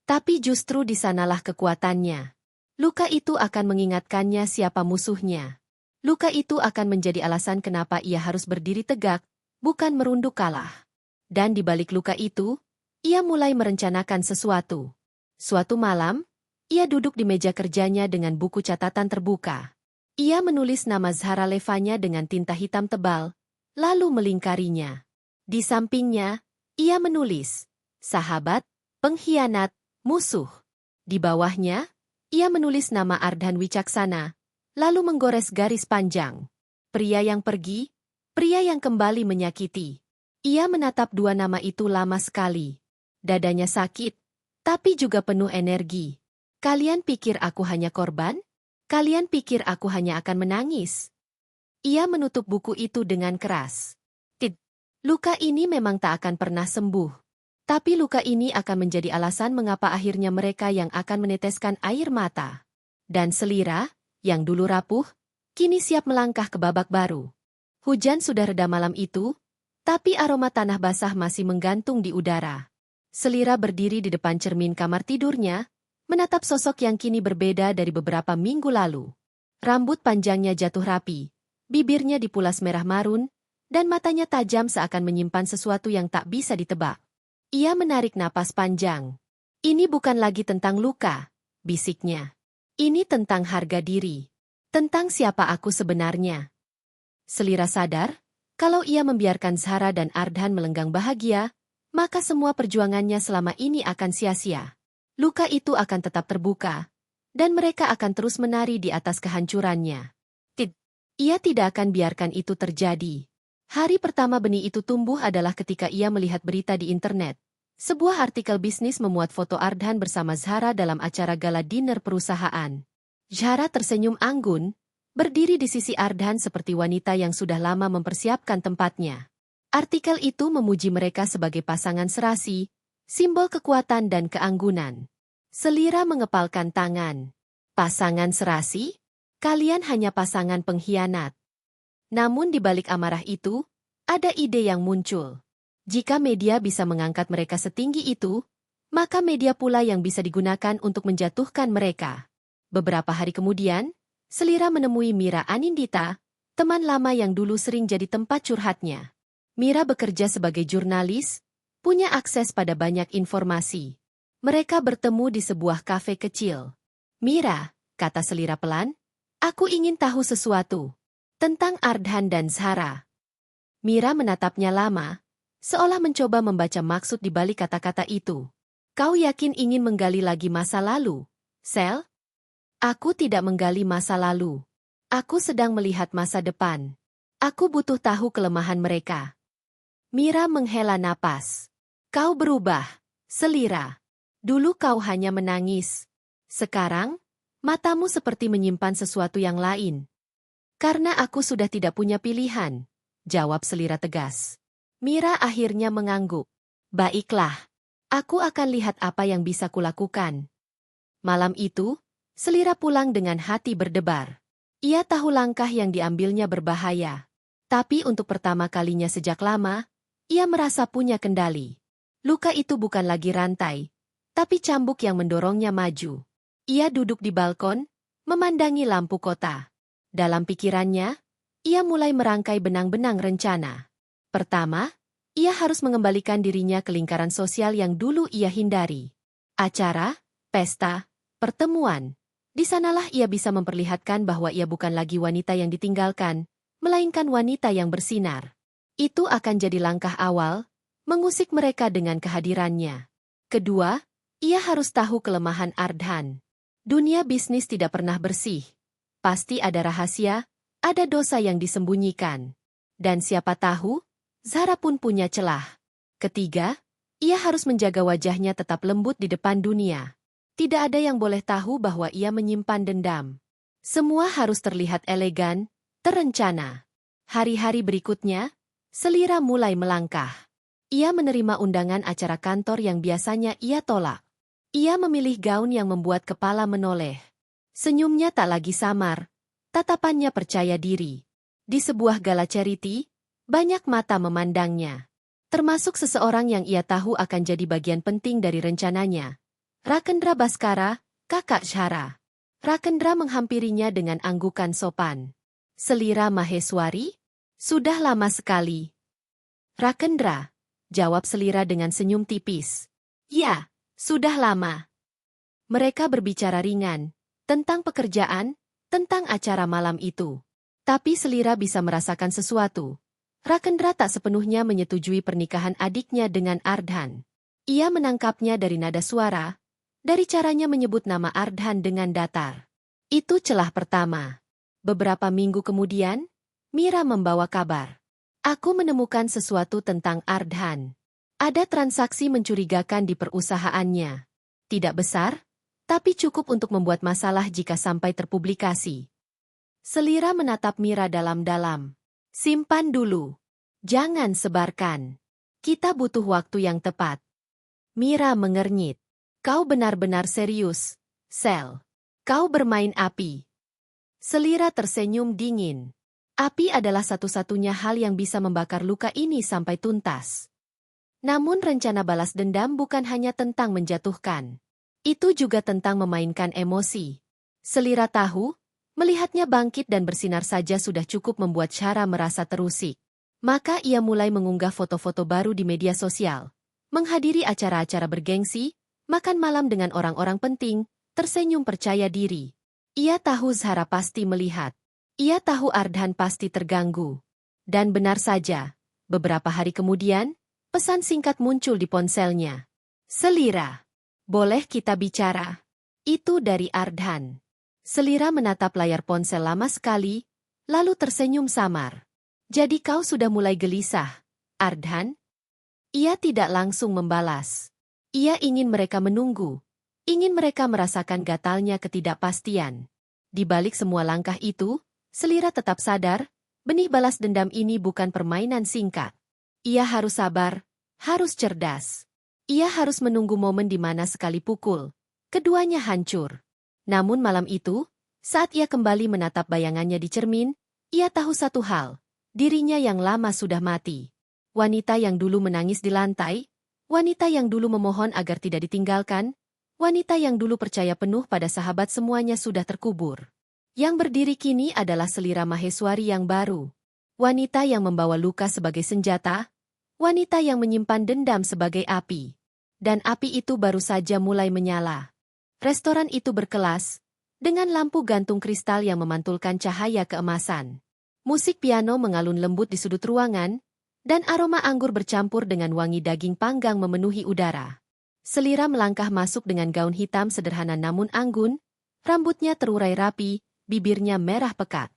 Tapi justru di sanalah kekuatannya. Luka itu akan mengingatkannya siapa musuhnya. Luka itu akan menjadi alasan kenapa ia harus berdiri tegak, bukan merunduk kalah. Dan di balik luka itu, ia mulai merencanakan sesuatu. Suatu malam, ia duduk di meja kerjanya dengan buku catatan terbuka. Ia menulis nama Zahra Levanya dengan tinta hitam tebal, lalu melingkarinya. Di sampingnya, ia menulis, sahabat, pengkhianat, musuh. Di bawahnya, ia menulis nama Ardhan Wicaksana, lalu menggores garis panjang. Pria yang pergi, pria yang kembali menyakiti. Ia menatap 2 nama itu lama sekali. Dadanya sakit, tapi juga penuh energi. Kalian pikir aku hanya korban? Kalian pikir aku hanya akan menangis? Ia menutup buku itu dengan keras. Luka ini memang tak akan pernah sembuh. Tapi luka ini akan menjadi alasan mengapa akhirnya mereka yang akan meneteskan air mata. Dan Selira, yang dulu rapuh, kini siap melangkah ke babak baru. Hujan sudah reda malam itu, tapi aroma tanah basah masih menggantung di udara. Selira berdiri di depan cermin kamar tidurnya, menatap sosok yang kini berbeda dari beberapa minggu lalu. Rambut panjangnya jatuh rapi, bibirnya dipulas merah marun, dan matanya tajam seakan menyimpan sesuatu yang tak bisa ditebak. Ia menarik napas panjang. "Ini bukan lagi tentang luka," bisiknya. "Ini tentang harga diri. Tentang siapa aku sebenarnya." Selira sadar, kalau ia membiarkan Zahra dan Ardhan melenggang bahagia, maka semua perjuangannya selama ini akan sia-sia. Luka itu akan tetap terbuka, dan mereka akan terus menari di atas kehancurannya. Ia tidak akan biarkan itu terjadi. Hari pertama benih itu tumbuh adalah ketika ia melihat berita di internet. Sebuah artikel bisnis memuat foto Ardhan bersama Zahra dalam acara gala dinner perusahaan. Zahra tersenyum anggun, berdiri di sisi Ardhan seperti wanita yang sudah lama mempersiapkan tempatnya. Artikel itu memuji mereka sebagai pasangan serasi, simbol kekuatan dan keanggunan. Selira mengepalkan tangan. "Pasangan serasi? Kalian hanya pasangan pengkhianat." Namun di balik amarah itu, ada ide yang muncul. Jika media bisa mengangkat mereka setinggi itu, maka media pula yang bisa digunakan untuk menjatuhkan mereka. Beberapa hari kemudian, Selira menemui Mira Anindita, teman lama yang dulu sering jadi tempat curhatnya. Mira bekerja sebagai jurnalis, punya akses pada banyak informasi. Mereka bertemu di sebuah kafe kecil. Mira, kata Selira pelan, aku ingin tahu sesuatu tentang Ardhan dan Zahra. Mira menatapnya lama, seolah mencoba membaca maksud di balik kata-kata itu. Kau yakin ingin menggali lagi masa lalu, Sel? Aku tidak menggali masa lalu. Aku sedang melihat masa depan. Aku butuh tahu kelemahan mereka. Mira menghela napas. Kau berubah, Selira. Dulu kau hanya menangis. Sekarang, matamu seperti menyimpan sesuatu yang lain. Karena aku sudah tidak punya pilihan, jawab Selira tegas. Mira akhirnya mengangguk. Baiklah. Aku akan lihat apa yang bisa kulakukan. Malam itu, Selira pulang dengan hati berdebar. Ia tahu langkah yang diambilnya berbahaya. Tapi untuk pertama kalinya sejak lama, ia merasa punya kendali. Luka itu bukan lagi rantai, tapi cambuk yang mendorongnya maju. Ia duduk di balkon, memandangi lampu kota. Dalam pikirannya, ia mulai merangkai benang-benang rencana. Pertama, ia harus mengembalikan dirinya ke lingkaran sosial yang dulu ia hindari. Acara, pesta, pertemuan. Di sanalah ia bisa memperlihatkan bahwa ia bukan lagi wanita yang ditinggalkan, melainkan wanita yang bersinar. Itu akan jadi langkah awal, mengusik mereka dengan kehadirannya. Kedua, ia harus tahu kelemahan Ardhan. Dunia bisnis tidak pernah bersih. Pasti ada rahasia, ada dosa yang disembunyikan. Dan siapa tahu, Zahra pun punya celah. Ketiga, ia harus menjaga wajahnya tetap lembut di depan dunia. Tidak ada yang boleh tahu bahwa ia menyimpan dendam. Semua harus terlihat elegan, terencana. Hari-hari berikutnya, Selira mulai melangkah. Ia menerima undangan acara kantor yang biasanya ia tolak. Ia memilih gaun yang membuat kepala menoleh. Senyumnya tak lagi samar, tatapannya percaya diri. Di sebuah gala charity, banyak mata memandangnya. Termasuk seseorang yang ia tahu akan jadi bagian penting dari rencananya. Rakendra Baskara, kakak Zahra. Rakendra menghampirinya dengan anggukan sopan. Selira Maheswari? Sudah lama sekali. Rakendra, jawab Selira dengan senyum tipis. Ya, sudah lama. Mereka berbicara ringan, tentang pekerjaan, tentang acara malam itu. Tapi Selira bisa merasakan sesuatu. Rakendra tak sepenuhnya menyetujui pernikahan adiknya dengan Ardhan. Ia menangkapnya dari nada suara, dari caranya menyebut nama Ardhan dengan datar. Itu celah pertama. Beberapa minggu kemudian, Mira membawa kabar. Aku menemukan sesuatu tentang Ardhan. Ada transaksi mencurigakan di perusahaannya. Tidak besar, tapi cukup untuk membuat masalah jika sampai terpublikasi. Selira menatap Mira dalam-dalam. Simpan dulu. Jangan sebarkan. Kita butuh waktu yang tepat. Mira mengernyit. Kau benar-benar serius, Sel. Kau bermain api. Selira tersenyum dingin. Api adalah satu-satunya hal yang bisa membakar luka ini sampai tuntas. Namun rencana balas dendam bukan hanya tentang menjatuhkan. Itu juga tentang memainkan emosi. Selira tahu, melihatnya bangkit dan bersinar saja sudah cukup membuat Zahra merasa terusik. Maka ia mulai mengunggah foto-foto baru di media sosial. Menghadiri acara-acara bergengsi, makan malam dengan orang-orang penting, tersenyum percaya diri. Ia tahu Zahra pasti melihat. Ia tahu Ardhan pasti terganggu. Dan benar saja, beberapa hari kemudian, pesan singkat muncul di ponselnya. Selira, boleh kita bicara? Itu dari Ardhan. Selira menatap layar ponsel lama sekali, lalu tersenyum samar. Jadi kau sudah mulai gelisah, Ardhan? Ia tidak langsung membalas. Ia ingin mereka menunggu. Ingin mereka merasakan gatalnya ketidakpastian. Di balik semua langkah itu, Selira tetap sadar, benih balas dendam ini bukan permainan singkat. Ia harus sabar, harus cerdas. Ia harus menunggu momen di mana sekali pukul, keduanya hancur. Namun malam itu, saat ia kembali menatap bayangannya di cermin, ia tahu satu hal, dirinya yang lama sudah mati. Wanita yang dulu menangis di lantai, wanita yang dulu memohon agar tidak ditinggalkan, wanita yang dulu percaya penuh pada sahabat semuanya sudah terkubur. Yang berdiri kini adalah Selira Maheswari yang baru. Wanita yang membawa luka sebagai senjata, Wanita yang menyimpan dendam sebagai api. Dan api itu baru saja mulai menyala. Restoran itu berkelas, dengan lampu gantung kristal yang memantulkan cahaya keemasan. Musik piano mengalun lembut di sudut ruangan, dan aroma anggur bercampur dengan wangi daging panggang memenuhi udara. Selira melangkah masuk dengan gaun hitam sederhana namun anggun, rambutnya terurai rapi, bibirnya merah pekat.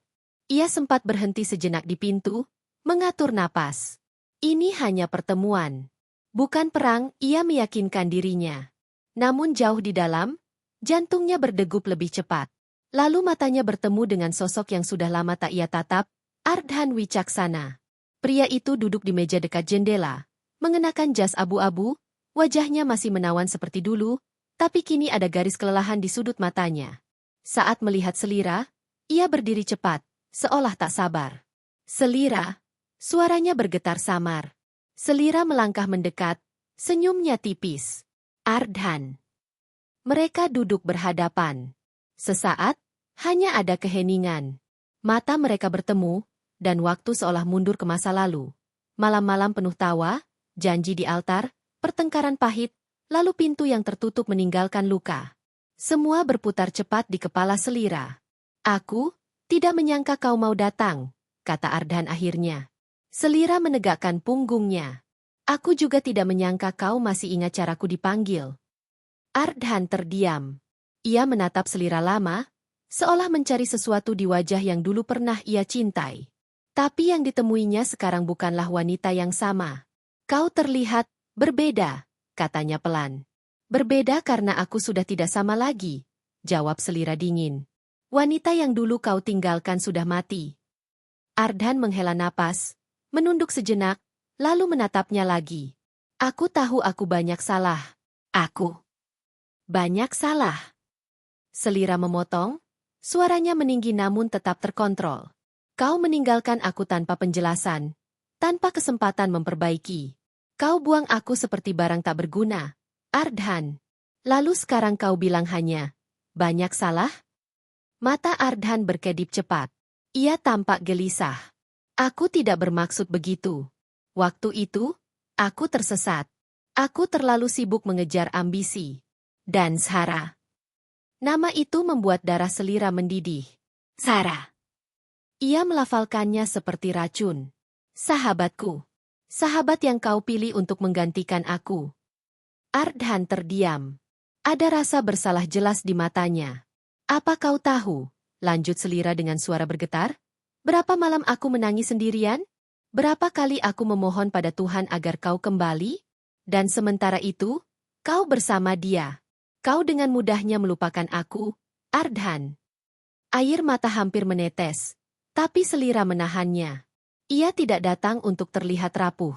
Ia sempat berhenti sejenak di pintu, mengatur napas. Ini hanya pertemuan. Bukan perang, ia meyakinkan dirinya. Namun jauh di dalam, jantungnya berdegup lebih cepat. Lalu matanya bertemu dengan sosok yang sudah lama tak ia tatap, Ardhan Wicaksana. Pria itu duduk di meja dekat jendela, mengenakan jas abu-abu, wajahnya masih menawan seperti dulu, tapi kini ada garis kelelahan di sudut matanya. Saat melihat Selira, ia berdiri cepat, seolah tak sabar. Selira, suaranya bergetar samar. Selira melangkah mendekat, senyumnya tipis. Ardhan. Mereka duduk berhadapan. Sesaat, hanya ada keheningan. Mata mereka bertemu, dan waktu seolah mundur ke masa lalu. Malam-malam penuh tawa, janji di altar, pertengkaran pahit, lalu pintu yang tertutup meninggalkan luka. Semua berputar cepat di kepala Selira. Aku tidak menyangka kau mau datang, kata Ardhan akhirnya. Selira menegakkan punggungnya. Aku juga tidak menyangka kau masih ingat caraku dipanggil. Ardhan terdiam. Ia menatap Selira lama, seolah mencari sesuatu di wajah yang dulu pernah ia cintai. Tapi yang ditemuinya sekarang bukanlah wanita yang sama. Kau terlihat berbeda, katanya pelan. Berbeda karena aku sudah tidak sama lagi, jawab Selira dingin. Wanita yang dulu kau tinggalkan sudah mati. Ardhan menghela napas, menunduk sejenak, lalu menatapnya lagi. Aku tahu aku banyak salah. Aku banyak salah. Selira memotong, suaranya meninggi namun tetap terkontrol. Kau meninggalkan aku tanpa penjelasan, tanpa kesempatan memperbaiki. Kau buang aku seperti barang tak berguna, Ardhan. Lalu sekarang kau bilang hanya banyak salah? Mata Ardhan berkedip cepat. Ia tampak gelisah. Aku tidak bermaksud begitu. Waktu itu, aku tersesat. Aku terlalu sibuk mengejar ambisi. Dan Sarah. Nama itu membuat darah Selira mendidih. Sarah. Ia melafalkannya seperti racun. Sahabatku. Sahabat yang kau pilih untuk menggantikan aku. Ardhan terdiam. Ada rasa bersalah jelas di matanya. Apa kau tahu? Lanjut Selira dengan suara bergetar. Berapa malam aku menangis sendirian? Berapa kali aku memohon pada Tuhan agar kau kembali? Dan sementara itu, kau bersama dia. Kau dengan mudahnya melupakan aku, Ardhan. Air mata hampir menetes. Tapi Selira menahannya. Ia tidak datang untuk terlihat rapuh.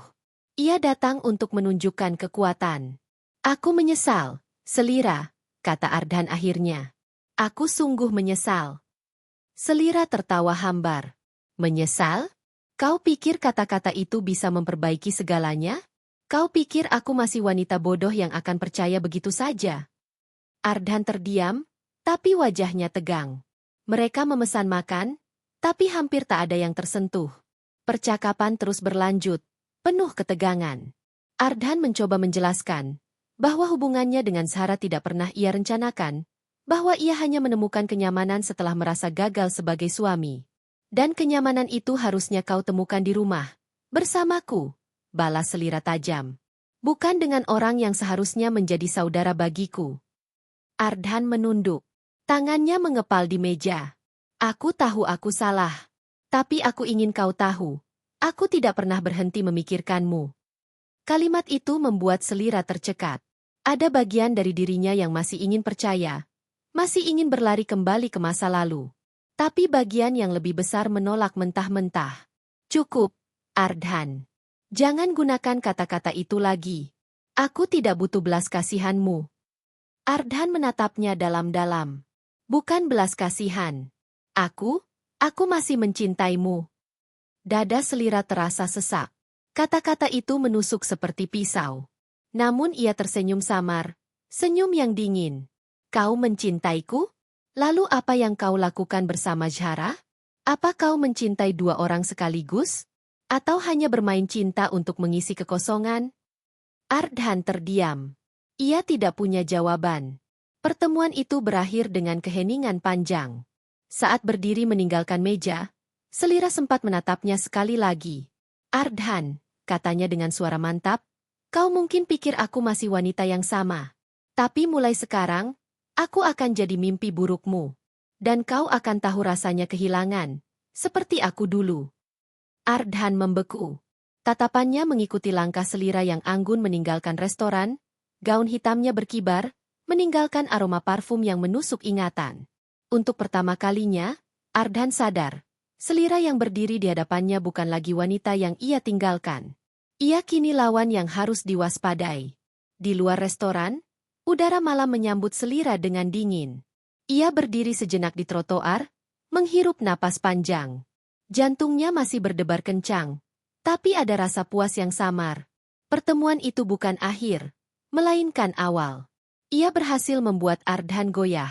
Ia datang untuk menunjukkan kekuatan. Aku menyesal, Selira, kata Ardhan akhirnya. Aku sungguh menyesal. Selira tertawa hambar. Menyesal? Kau pikir kata-kata itu bisa memperbaiki segalanya? Kau pikir aku masih wanita bodoh yang akan percaya begitu saja? Ardhan terdiam, tapi wajahnya tegang. Mereka memesan makan, tapi hampir tak ada yang tersentuh. Percakapan terus berlanjut, penuh ketegangan. Ardhan mencoba menjelaskan bahwa hubungannya dengan Sarah tidak pernah ia rencanakan, bahwa ia hanya menemukan kenyamanan setelah merasa gagal sebagai suami. Dan kenyamanan itu harusnya kau temukan di rumah, bersamaku, balas Selira tajam. Bukan dengan orang yang seharusnya menjadi saudara bagiku. Ardhan menunduk. Tangannya mengepal di meja. Aku tahu aku salah. Tapi aku ingin kau tahu. Aku tidak pernah berhenti memikirkanmu. Kalimat itu membuat Selira tercekat. Ada bagian dari dirinya yang masih ingin percaya. Masih ingin berlari kembali ke masa lalu. Tapi bagian yang lebih besar menolak mentah-mentah. Cukup, Ardhan. Jangan gunakan kata-kata itu lagi. Aku tidak butuh belas kasihanmu. Ardhan menatapnya dalam-dalam. Bukan belas kasihan. Aku masih mencintaimu. Dada Selira terasa sesak. Kata-kata itu menusuk seperti pisau. Namun ia tersenyum samar, senyum yang dingin. Kau mencintaiku? Lalu apa yang kau lakukan bersama Zahra? Apa kau mencintai dua orang sekaligus? Atau hanya bermain cinta untuk mengisi kekosongan? Ardhan terdiam. Ia tidak punya jawaban. Pertemuan itu berakhir dengan keheningan panjang. Saat berdiri meninggalkan meja, Selira sempat menatapnya sekali lagi. Ardhan, katanya dengan suara mantap, kau mungkin pikir aku masih wanita yang sama. Tapi mulai sekarang, aku akan jadi mimpi burukmu. Dan kau akan tahu rasanya kehilangan, seperti aku dulu. Ardhan membeku. Tatapannya mengikuti langkah Selira yang anggun meninggalkan restoran, gaun hitamnya berkibar, meninggalkan aroma parfum yang menusuk ingatan. Untuk pertama kalinya, Ardhan sadar, Selira yang berdiri di hadapannya bukan lagi wanita yang ia tinggalkan. Ia kini lawan yang harus diwaspadai. Di luar restoran, udara malam menyambut Selira dengan dingin. Ia berdiri sejenak di trotoar, menghirup napas panjang. Jantungnya masih berdebar kencang. Tapi ada rasa puas yang samar. Pertemuan itu bukan akhir, melainkan awal. Ia berhasil membuat Ardhan goyah.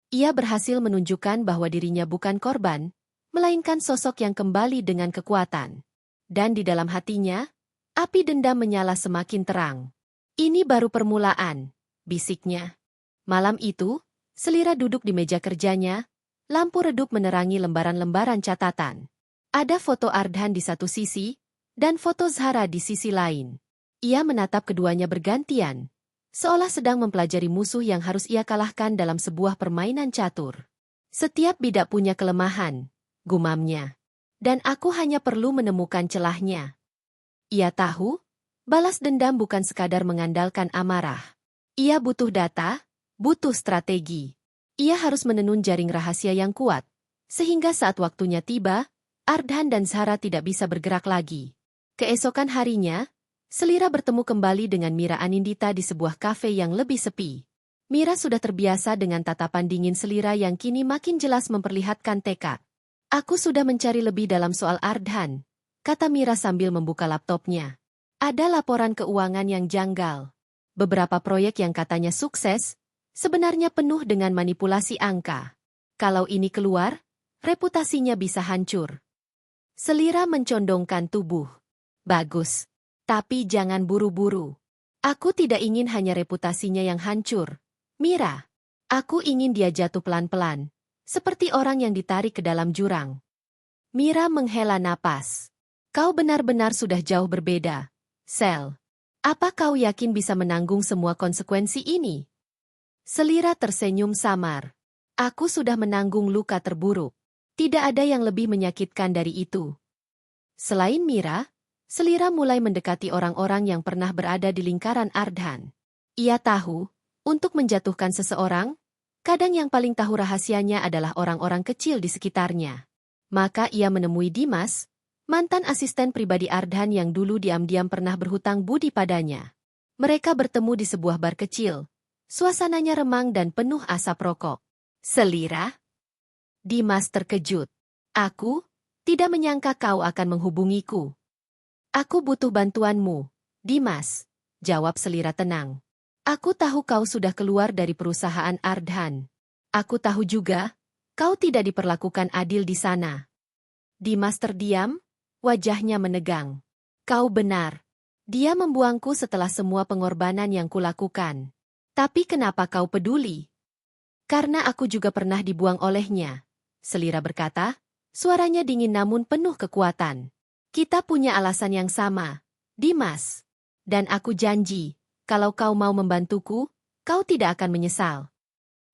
Ia berhasil menunjukkan bahwa dirinya bukan korban, melainkan sosok yang kembali dengan kekuatan. Dan di dalam hatinya, api dendam menyala semakin terang. Ini baru permulaan, bisiknya. Malam itu, Selira duduk di meja kerjanya, lampu redup menerangi lembaran-lembaran catatan. Ada foto Ardhan di satu sisi, dan foto Zahra di sisi lain. Ia menatap keduanya bergantian, seolah sedang mempelajari musuh yang harus ia kalahkan dalam sebuah permainan catur. Setiap bidak punya kelemahan, gumamnya. Dan aku hanya perlu menemukan celahnya. Ia tahu, balas dendam bukan sekadar mengandalkan amarah. Ia butuh data, butuh strategi. Ia harus menenun jaring rahasia yang kuat, sehingga saat waktunya tiba, Ardhan dan Zahra tidak bisa bergerak lagi. Keesokan harinya, Selira bertemu kembali dengan Mira Anindita di sebuah kafe yang lebih sepi. Mira sudah terbiasa dengan tatapan dingin Selira yang kini makin jelas memperlihatkan tekad. Aku sudah mencari lebih dalam soal Ardhan, kata Mira sambil membuka laptopnya. Ada laporan keuangan yang janggal. Beberapa proyek yang katanya sukses, sebenarnya penuh dengan manipulasi angka. Kalau ini keluar, reputasinya bisa hancur. Selira mencondongkan tubuh. Bagus. Tapi jangan buru-buru. Aku tidak ingin hanya reputasinya yang hancur. Mira, aku ingin dia jatuh pelan-pelan, seperti orang yang ditarik ke dalam jurang. Mira menghela napas. Kau benar-benar sudah jauh berbeda, Sel. Apa kau yakin bisa menanggung semua konsekuensi ini? Selira tersenyum samar. Aku sudah menanggung luka terburuk. Tidak ada yang lebih menyakitkan dari itu. Selain Mira, Selira mulai mendekati orang-orang yang pernah berada di lingkaran Ardhan. Ia tahu, untuk menjatuhkan seseorang, kadang yang paling tahu rahasianya adalah orang-orang kecil di sekitarnya. Maka ia menemui Dimas, mantan asisten pribadi Ardhan yang dulu diam-diam pernah berhutang budi padanya. Mereka bertemu di sebuah bar kecil. Suasananya remang dan penuh asap rokok. Selira? Dimas terkejut. Aku tidak menyangka kau akan menghubungiku. Aku butuh bantuanmu, Dimas, jawab Selira tenang. Aku tahu kau sudah keluar dari perusahaan Ardhan. Aku tahu juga, kau tidak diperlakukan adil di sana. Dimas terdiam, wajahnya menegang. Kau benar. Dia membuangku setelah semua pengorbanan yang kulakukan. Tapi kenapa kau peduli? Karena aku juga pernah dibuang olehnya, Selira berkata, suaranya dingin namun penuh kekuatan. Kita punya alasan yang sama, Dimas. Dan aku janji, kalau kau mau membantuku, kau tidak akan menyesal.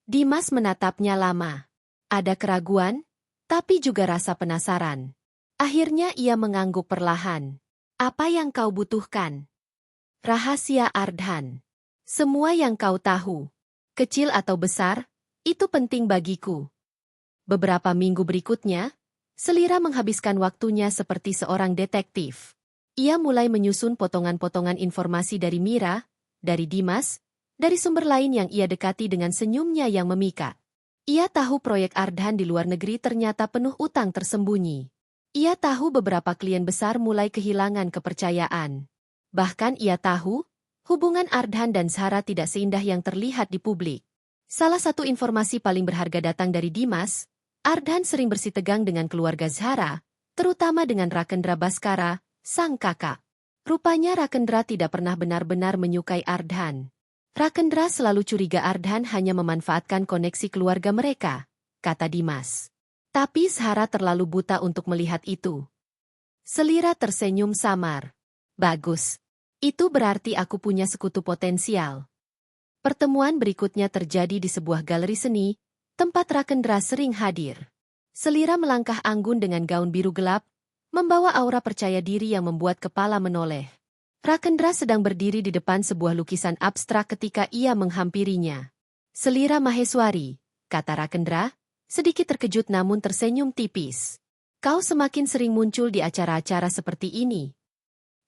Dimas menatapnya lama. Ada keraguan, tapi juga rasa penasaran. Akhirnya ia mengangguk perlahan. Apa yang kau butuhkan? Rahasia Ardhan. Semua yang kau tahu, kecil atau besar, itu penting bagiku. Beberapa minggu berikutnya, Selira menghabiskan waktunya seperti seorang detektif. Ia mulai menyusun potongan-potongan informasi dari Mira, dari Dimas, dari sumber lain yang ia dekati dengan senyumnya yang memikat. Ia tahu proyek Ardhan di luar negeri ternyata penuh utang tersembunyi. Ia tahu beberapa klien besar mulai kehilangan kepercayaan. Bahkan ia tahu, hubungan Ardhan dan Zahra tidak seindah yang terlihat di publik. Salah satu informasi paling berharga datang dari Dimas. Ardhan sering bersitegang dengan keluarga Zahra, terutama dengan Rakendra Baskara, sang kakak. Rupanya Rakendra tidak pernah benar-benar menyukai Ardhan. Rakendra selalu curiga Ardhan hanya memanfaatkan koneksi keluarga mereka, kata Dimas. Tapi Zahra terlalu buta untuk melihat itu. Selira tersenyum samar. Bagus. Itu berarti aku punya sekutu potensial. Pertemuan berikutnya terjadi di sebuah galeri seni, tempat Rakendra sering hadir. Selira melangkah anggun dengan gaun biru gelap, membawa aura percaya diri yang membuat kepala menoleh. Rakendra sedang berdiri di depan sebuah lukisan abstrak ketika ia menghampirinya. Selira Maheswari, kata Rakendra, sedikit terkejut namun tersenyum tipis. Kau semakin sering muncul di acara-acara seperti ini.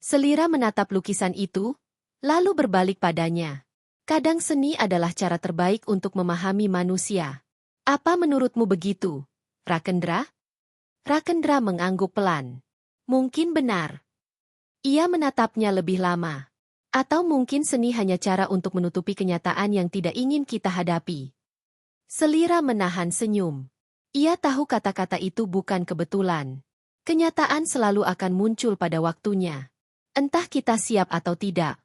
Selira menatap lukisan itu, lalu berbalik padanya. Kadang seni adalah cara terbaik untuk memahami manusia. Apa menurutmu begitu, Rakendra? Rakendra mengangguk pelan. Mungkin benar. Ia menatapnya lebih lama. Atau mungkin seni hanya cara untuk menutupi kenyataan yang tidak ingin kita hadapi. Selira menahan senyum. Ia tahu kata-kata itu bukan kebetulan. Kenyataan selalu akan muncul pada waktunya. Entah kita siap atau tidak.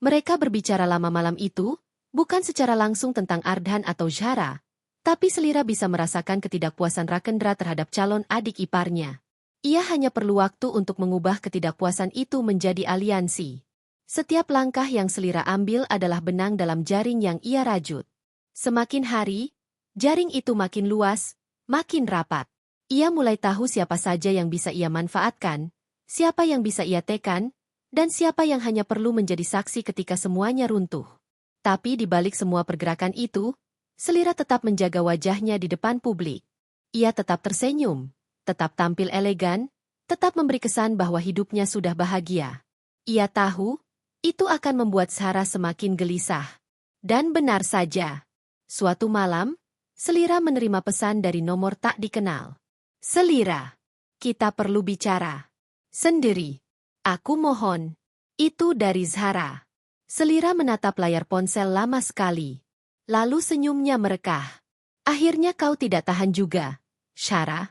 Mereka berbicara lama malam itu, bukan secara langsung tentang Ardhan atau Zahra, tapi Selira bisa merasakan ketidakpuasan Rakendra terhadap calon adik iparnya. Ia hanya perlu waktu untuk mengubah ketidakpuasan itu menjadi aliansi. Setiap langkah yang Selira ambil adalah benang dalam jaring yang ia rajut. Semakin hari, jaring itu makin luas, makin rapat. Ia mulai tahu siapa saja yang bisa ia manfaatkan, siapa yang bisa ia tekan, dan siapa yang hanya perlu menjadi saksi ketika semuanya runtuh. Tapi di balik semua pergerakan itu, Selira tetap menjaga wajahnya di depan publik. Ia tetap tersenyum, tetap tampil elegan, tetap memberi kesan bahwa hidupnya sudah bahagia. Ia tahu, itu akan membuat Zahra semakin gelisah. Dan benar saja. Suatu malam, Selira menerima pesan dari nomor tak dikenal. Selira, kita perlu bicara. Sendiri. Aku mohon. Itu dari Zahra. Selira menatap layar ponsel lama sekali. Lalu senyumnya merekah. Akhirnya kau tidak tahan juga, Zahra.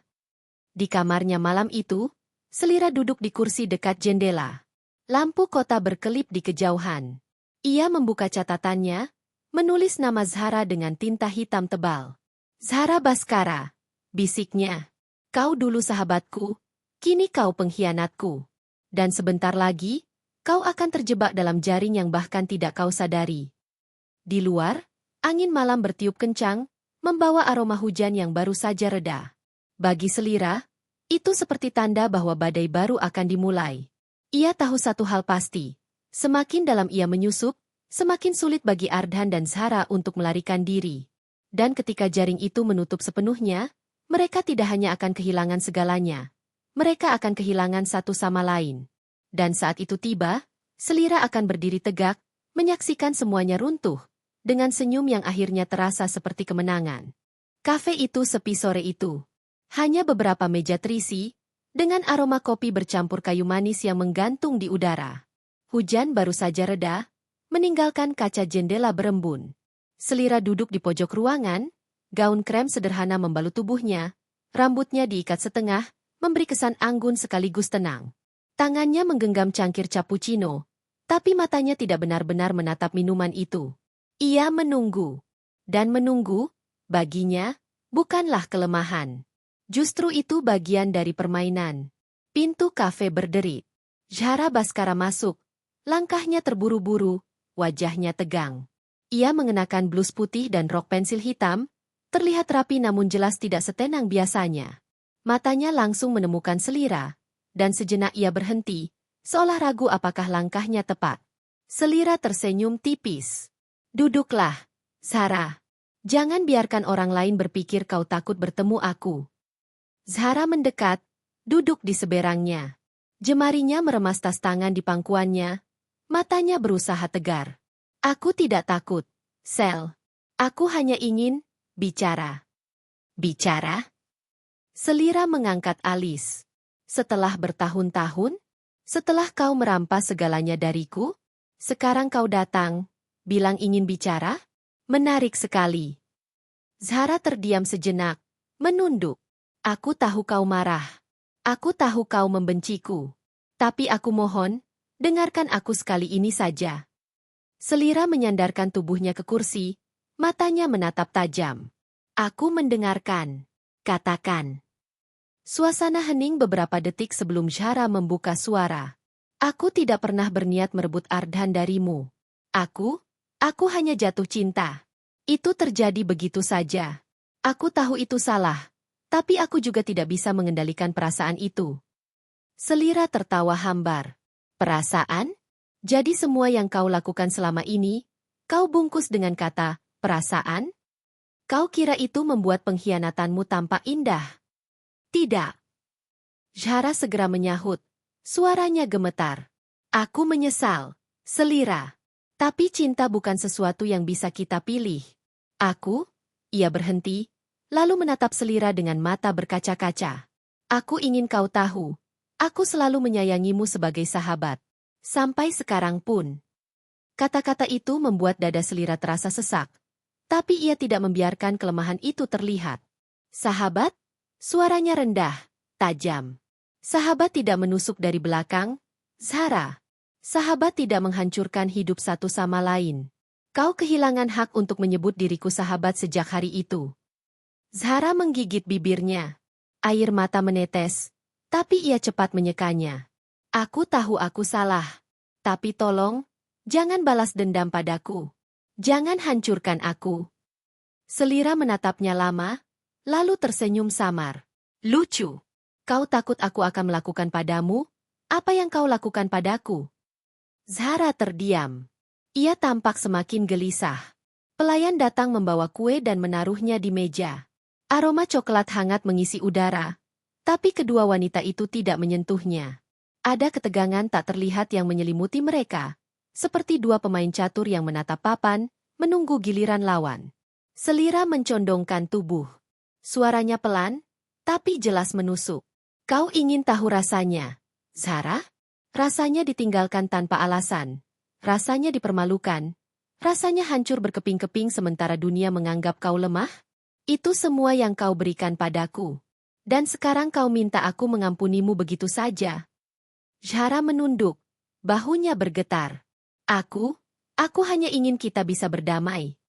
Di kamarnya malam itu, Selira duduk di kursi dekat jendela. Lampu kota berkelip di kejauhan. Ia membuka catatannya, menulis nama Zahra dengan tinta hitam tebal. Zahra Bhaskara, bisiknya. Kau dulu sahabatku, kini kau pengkhianatku. Dan sebentar lagi, kau akan terjebak dalam jaring yang bahkan tidak kau sadari. Di luar, angin malam bertiup kencang, membawa aroma hujan yang baru saja reda. Bagi Selira, itu seperti tanda bahwa badai baru akan dimulai. Ia tahu satu hal pasti, semakin dalam ia menyusup, semakin sulit bagi Ardhan dan Zahra untuk melarikan diri. Dan ketika jaring itu menutup sepenuhnya, mereka tidak hanya akan kehilangan segalanya. Mereka akan kehilangan satu sama lain. Dan saat itu tiba, Selira akan berdiri tegak, menyaksikan semuanya runtuh, dengan senyum yang akhirnya terasa seperti kemenangan. Kafe itu sepi sore itu. Hanya beberapa meja terisi, dengan aroma kopi bercampur kayu manis yang menggantung di udara. Hujan baru saja reda, meninggalkan kaca jendela berembun. Selira duduk di pojok ruangan, gaun krem sederhana membalut tubuhnya, rambutnya diikat setengah, memberi kesan anggun sekaligus tenang. Tangannya menggenggam cangkir cappuccino, tapi matanya tidak benar-benar menatap minuman itu. Ia menunggu. Dan menunggu, baginya, bukanlah kelemahan. Justru itu bagian dari permainan. Pintu kafe berderit. Zahra Bhaskara masuk. Langkahnya terburu-buru, wajahnya tegang. Ia mengenakan blus putih dan rok pensil hitam, terlihat rapi namun jelas tidak setenang biasanya. Matanya langsung menemukan Selira, dan sejenak ia berhenti, seolah ragu apakah langkahnya tepat. Selira tersenyum tipis. Duduklah, Zahra. Jangan biarkan orang lain berpikir kau takut bertemu aku. Zahra mendekat, duduk di seberangnya. Jemarinya meremas tas tangan di pangkuannya, matanya berusaha tegar. Aku tidak takut, Sel. Aku hanya ingin bicara. Bicara? Selira mengangkat alis. Setelah bertahun-tahun? Setelah kau merampas segalanya dariku? Sekarang kau datang, bilang ingin bicara? Menarik sekali. Zahra terdiam sejenak, menunduk. Aku tahu kau marah. Aku tahu kau membenciku. Tapi aku mohon, dengarkan aku sekali ini saja. Selira menyandarkan tubuhnya ke kursi, matanya menatap tajam. Aku mendengarkan. Katakan. Suasana hening beberapa detik sebelum Zahra membuka suara. Aku tidak pernah berniat merebut Ardhan darimu. Aku hanya jatuh cinta. Itu terjadi begitu saja. Aku tahu itu salah, tapi aku juga tidak bisa mengendalikan perasaan itu. Selira tertawa hambar. Perasaan? Jadi semua yang kau lakukan selama ini, kau bungkus dengan kata, perasaan? Kau kira itu membuat pengkhianatanmu tampak indah? Tidak. Zahra segera menyahut. Suaranya gemetar. Aku menyesal, Selira. Tapi cinta bukan sesuatu yang bisa kita pilih. Ia berhenti, lalu menatap Selira dengan mata berkaca-kaca. Aku ingin kau tahu, aku selalu menyayangimu sebagai sahabat. Sampai sekarang pun. Kata-kata itu membuat dada Selira terasa sesak. Tapi ia tidak membiarkan kelemahan itu terlihat. Sahabat? Suaranya rendah, tajam. Sahabat tidak menusuk dari belakang, Zahra. Sahabat tidak menghancurkan hidup satu sama lain. Kau kehilangan hak untuk menyebut diriku sahabat sejak hari itu. Zahra menggigit bibirnya. Air mata menetes, tapi ia cepat menyekanya. Aku tahu aku salah. Tapi tolong, jangan balas dendam padaku. Jangan hancurkan aku. Selira menatapnya lama, lalu tersenyum samar. Lucu. Kau takut aku akan melakukan padamu? Apa yang kau lakukan padaku? Zahra terdiam. Ia tampak semakin gelisah. Pelayan datang membawa kue dan menaruhnya di meja. Aroma coklat hangat mengisi udara, tapi kedua wanita itu tidak menyentuhnya. Ada ketegangan tak terlihat yang menyelimuti mereka, seperti dua pemain catur yang menatap papan, menunggu giliran lawan. Selira mencondongkan tubuh. Suaranya pelan, tapi jelas menusuk. Kau ingin tahu rasanya, Zahra? Rasanya ditinggalkan tanpa alasan. Rasanya dipermalukan. Rasanya hancur berkeping-keping sementara dunia menganggap kau lemah? Itu semua yang kau berikan padaku. Dan sekarang kau minta aku mengampunimu begitu saja. Zahra menunduk, bahunya bergetar. Aku hanya ingin kita bisa berdamai.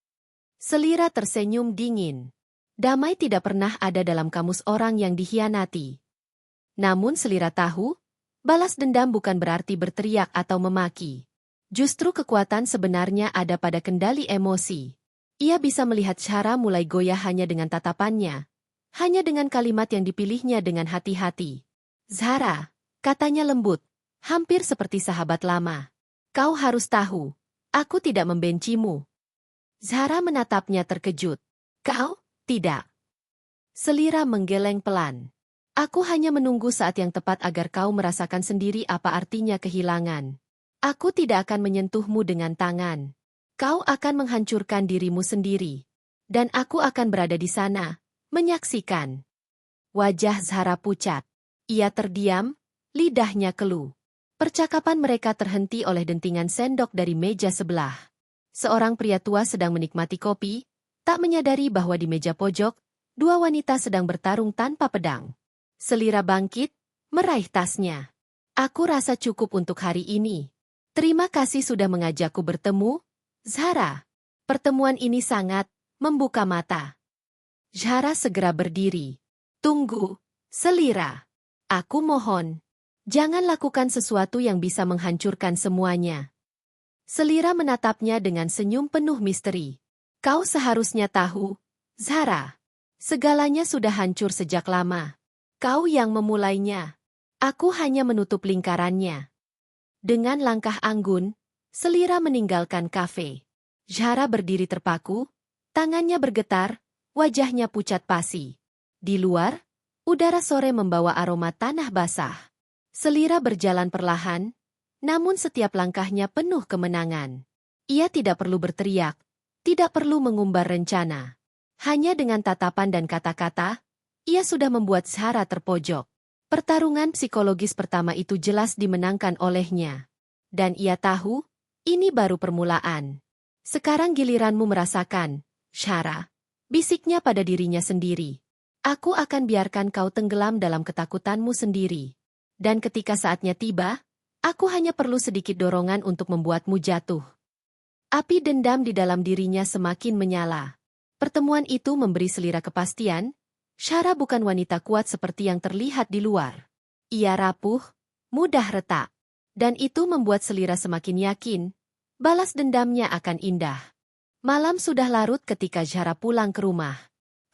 Selira tersenyum dingin. Damai tidak pernah ada dalam kamus orang yang dikhianati. Namun Selira tahu, balas dendam bukan berarti berteriak atau memaki. Justru kekuatan sebenarnya ada pada kendali emosi. Ia bisa melihat Zahra mulai goyah hanya dengan tatapannya. Hanya dengan kalimat yang dipilihnya dengan hati-hati. Zahra, katanya lembut, hampir seperti sahabat lama. Kau harus tahu, aku tidak membencimu. Zahra menatapnya terkejut. Kau? Tidak. Selira menggeleng pelan. Aku hanya menunggu saat yang tepat agar kau merasakan sendiri apa artinya kehilangan. Aku tidak akan menyentuhmu dengan tangan. Kau akan menghancurkan dirimu sendiri. Dan aku akan berada di sana, menyaksikan. Wajah Zahra pucat. Ia terdiam, lidahnya keluh. Percakapan mereka terhenti oleh dentingan sendok dari meja sebelah. Seorang pria tua sedang menikmati kopi, tak menyadari bahwa di meja pojok, dua wanita sedang bertarung tanpa pedang. Selira bangkit, meraih tasnya. Aku rasa cukup untuk hari ini. Terima kasih sudah mengajakku bertemu, Zahra. Pertemuan ini sangat membuka mata. Zahra segera berdiri. Tunggu, Selira. Aku mohon. Jangan lakukan sesuatu yang bisa menghancurkan semuanya. Selira menatapnya dengan senyum penuh misteri. Kau seharusnya tahu, Zahra. Segalanya sudah hancur sejak lama. Kau yang memulainya. Aku hanya menutup lingkarannya. Dengan langkah anggun, Selira meninggalkan kafe. Zahra berdiri terpaku, tangannya bergetar, wajahnya pucat pasi. Di luar, udara sore membawa aroma tanah basah. Selira berjalan perlahan, namun setiap langkahnya penuh kemenangan. Ia tidak perlu berteriak, tidak perlu mengumbar rencana. Hanya dengan tatapan dan kata-kata, ia sudah membuat Zahra terpojok. Pertarungan psikologis pertama itu jelas dimenangkan olehnya. Dan ia tahu, ini baru permulaan. Sekarang giliranmu merasakan, Zahra. Bisiknya pada dirinya sendiri. Aku akan biarkan kau tenggelam dalam ketakutanmu sendiri. Dan ketika saatnya tiba, aku hanya perlu sedikit dorongan untuk membuatmu jatuh. Api dendam di dalam dirinya semakin menyala. Pertemuan itu memberi selira kepastian, Zahra bukan wanita kuat seperti yang terlihat di luar. Ia rapuh, mudah retak. Dan itu membuat selira semakin yakin, balas dendamnya akan indah. Malam sudah larut ketika Zahra pulang ke rumah.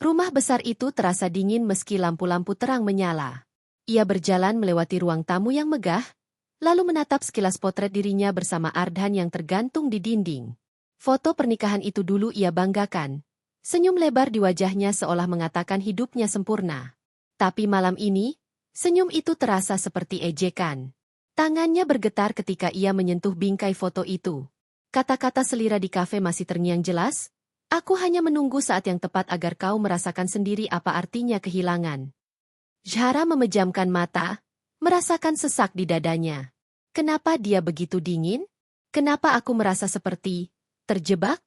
Rumah besar itu terasa dingin meski lampu-lampu terang menyala. Ia berjalan melewati ruang tamu yang megah, lalu menatap sekilas potret dirinya bersama Ardhan yang tergantung di dinding. Foto pernikahan itu dulu ia banggakan. Senyum lebar di wajahnya seolah mengatakan hidupnya sempurna. Tapi malam ini, senyum itu terasa seperti ejekan. Tangannya bergetar ketika ia menyentuh bingkai foto itu. Kata-kata selira di kafe masih terngiang jelas, aku hanya menunggu saat yang tepat agar kau merasakan sendiri apa artinya kehilangan. Zahra memejamkan mata, merasakan sesak di dadanya. Kenapa dia begitu dingin? Kenapa aku merasa seperti terjebak?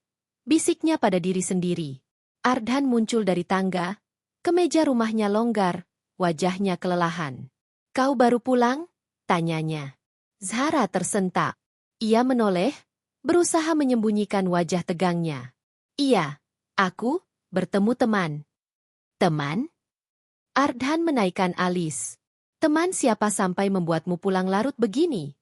Bisiknya pada diri sendiri. Ardhan muncul dari tangga, kemeja rumahnya longgar, wajahnya kelelahan. Kau baru pulang? Tanyanya. Zahra tersentak. Ia menoleh, berusaha menyembunyikan wajah tegangnya. Iya, aku bertemu teman. Teman? Ardhan menaikkan alis. Teman siapa sampai membuatmu pulang larut begini?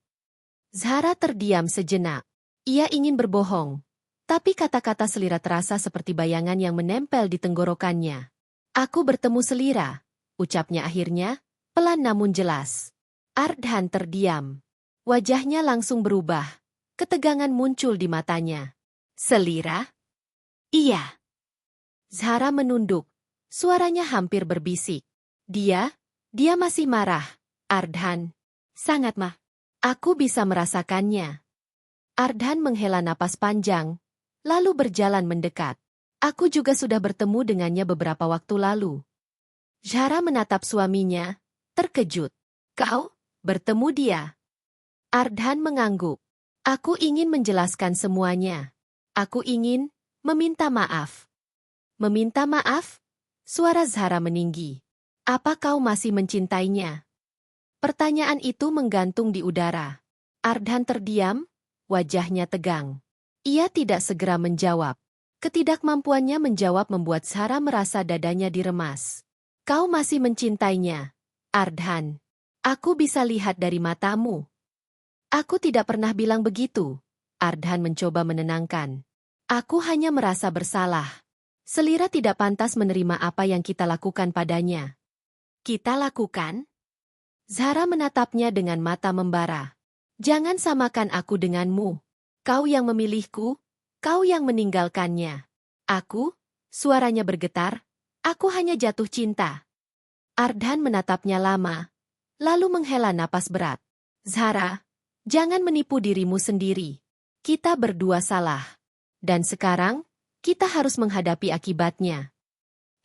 Zahra terdiam sejenak. Ia ingin berbohong. Tapi kata-kata selira terasa seperti bayangan yang menempel di tenggorokannya. Aku bertemu selira, ucapnya akhirnya, pelan namun jelas. Ardhan terdiam. Wajahnya langsung berubah. Ketegangan muncul di matanya. Selira? Iya. Zahra menunduk. Suaranya hampir berbisik. Dia masih marah. Ardhan. Sangat mah. Aku bisa merasakannya. Ardhan menghela napas panjang, lalu berjalan mendekat. Aku juga sudah bertemu dengannya beberapa waktu lalu. Zahra menatap suaminya, terkejut. Kau bertemu dia? Ardhan mengangguk. Aku ingin menjelaskan semuanya. Aku ingin meminta maaf. Meminta maaf? Suara Zahra meninggi. Apa kau masih mencintainya? Pertanyaan itu menggantung di udara. Ardhan terdiam, wajahnya tegang. Ia tidak segera menjawab. Ketidakmampuannya menjawab membuat Zahra merasa dadanya diremas. Kau masih mencintainya, Ardhan. Aku bisa lihat dari matamu. Aku tidak pernah bilang begitu. Ardhan mencoba menenangkan. Aku hanya merasa bersalah. Selira tidak pantas menerima apa yang kita lakukan padanya. Kita lakukan? Zahra menatapnya dengan mata membara. Jangan samakan aku denganmu. Kau yang memilihku, kau yang meninggalkannya. Aku, suaranya bergetar, aku hanya jatuh cinta. Ardhan menatapnya lama, lalu menghela napas berat. Zahra, jangan menipu dirimu sendiri. Kita berdua salah. Dan sekarang, kita harus menghadapi akibatnya.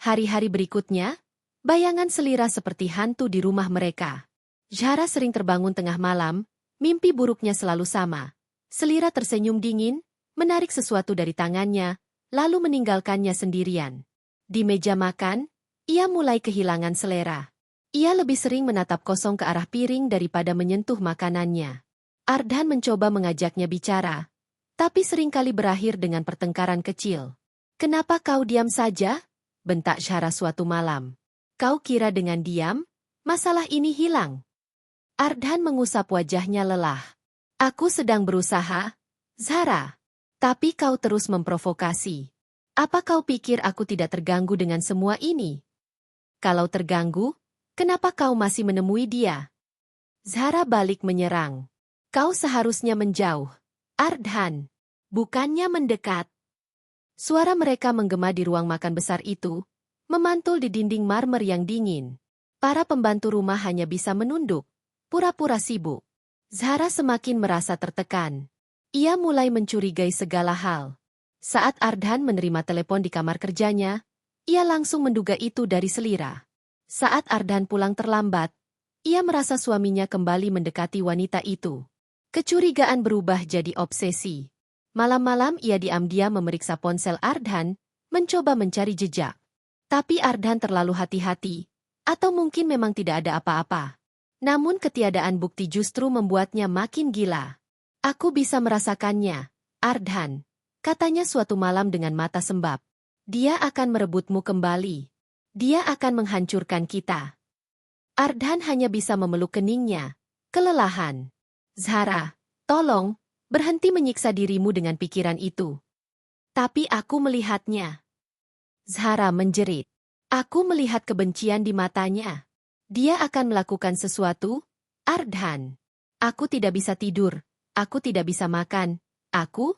Hari-hari berikutnya, bayangan selira seperti hantu di rumah mereka. Zahra sering terbangun tengah malam, mimpi buruknya selalu sama. Selira tersenyum dingin, menarik sesuatu dari tangannya, lalu meninggalkannya sendirian. Di meja makan, ia mulai kehilangan selera. Ia lebih sering menatap kosong ke arah piring daripada menyentuh makanannya. Ardhan mencoba mengajaknya bicara, tapi seringkali berakhir dengan pertengkaran kecil. Kenapa kau diam saja? Bentak Zahra suatu malam. Kau kira dengan diam, masalah ini hilang? Ardhan mengusap wajahnya lelah. Aku sedang berusaha, Zahra. Tapi kau terus memprovokasi. Apa kau pikir aku tidak terganggu dengan semua ini? Kalau terganggu, kenapa kau masih menemui dia? Zahra balik menyerang. Kau seharusnya menjauh. Ardhan, bukannya mendekat. Suara mereka menggema di ruang makan besar itu, memantul di dinding marmer yang dingin. Para pembantu rumah hanya bisa menunduk, pura-pura sibuk. Zahra semakin merasa tertekan. Ia mulai mencurigai segala hal. Saat Ardhan menerima telepon di kamar kerjanya, ia langsung menduga itu dari selira. Saat Ardhan pulang terlambat, ia merasa suaminya kembali mendekati wanita itu. Kecurigaan berubah jadi obsesi. Malam-malam ia diam-diam memeriksa ponsel Ardhan, mencoba mencari jejak. Tapi Ardhan terlalu hati-hati, atau mungkin memang tidak ada apa-apa. Namun ketiadaan bukti justru membuatnya makin gila. Aku bisa merasakannya, Ardhan, katanya suatu malam dengan mata sembab. Dia akan merebutmu kembali. Dia akan menghancurkan kita. Ardhan hanya bisa memeluk keningnya. Kelelahan. Zahra, tolong, berhenti menyiksa dirimu dengan pikiran itu. Tapi aku melihatnya. Zahra menjerit. Aku melihat kebencian di matanya. Dia akan melakukan sesuatu, Ardhan. Aku tidak bisa tidur. Aku tidak bisa makan. Aku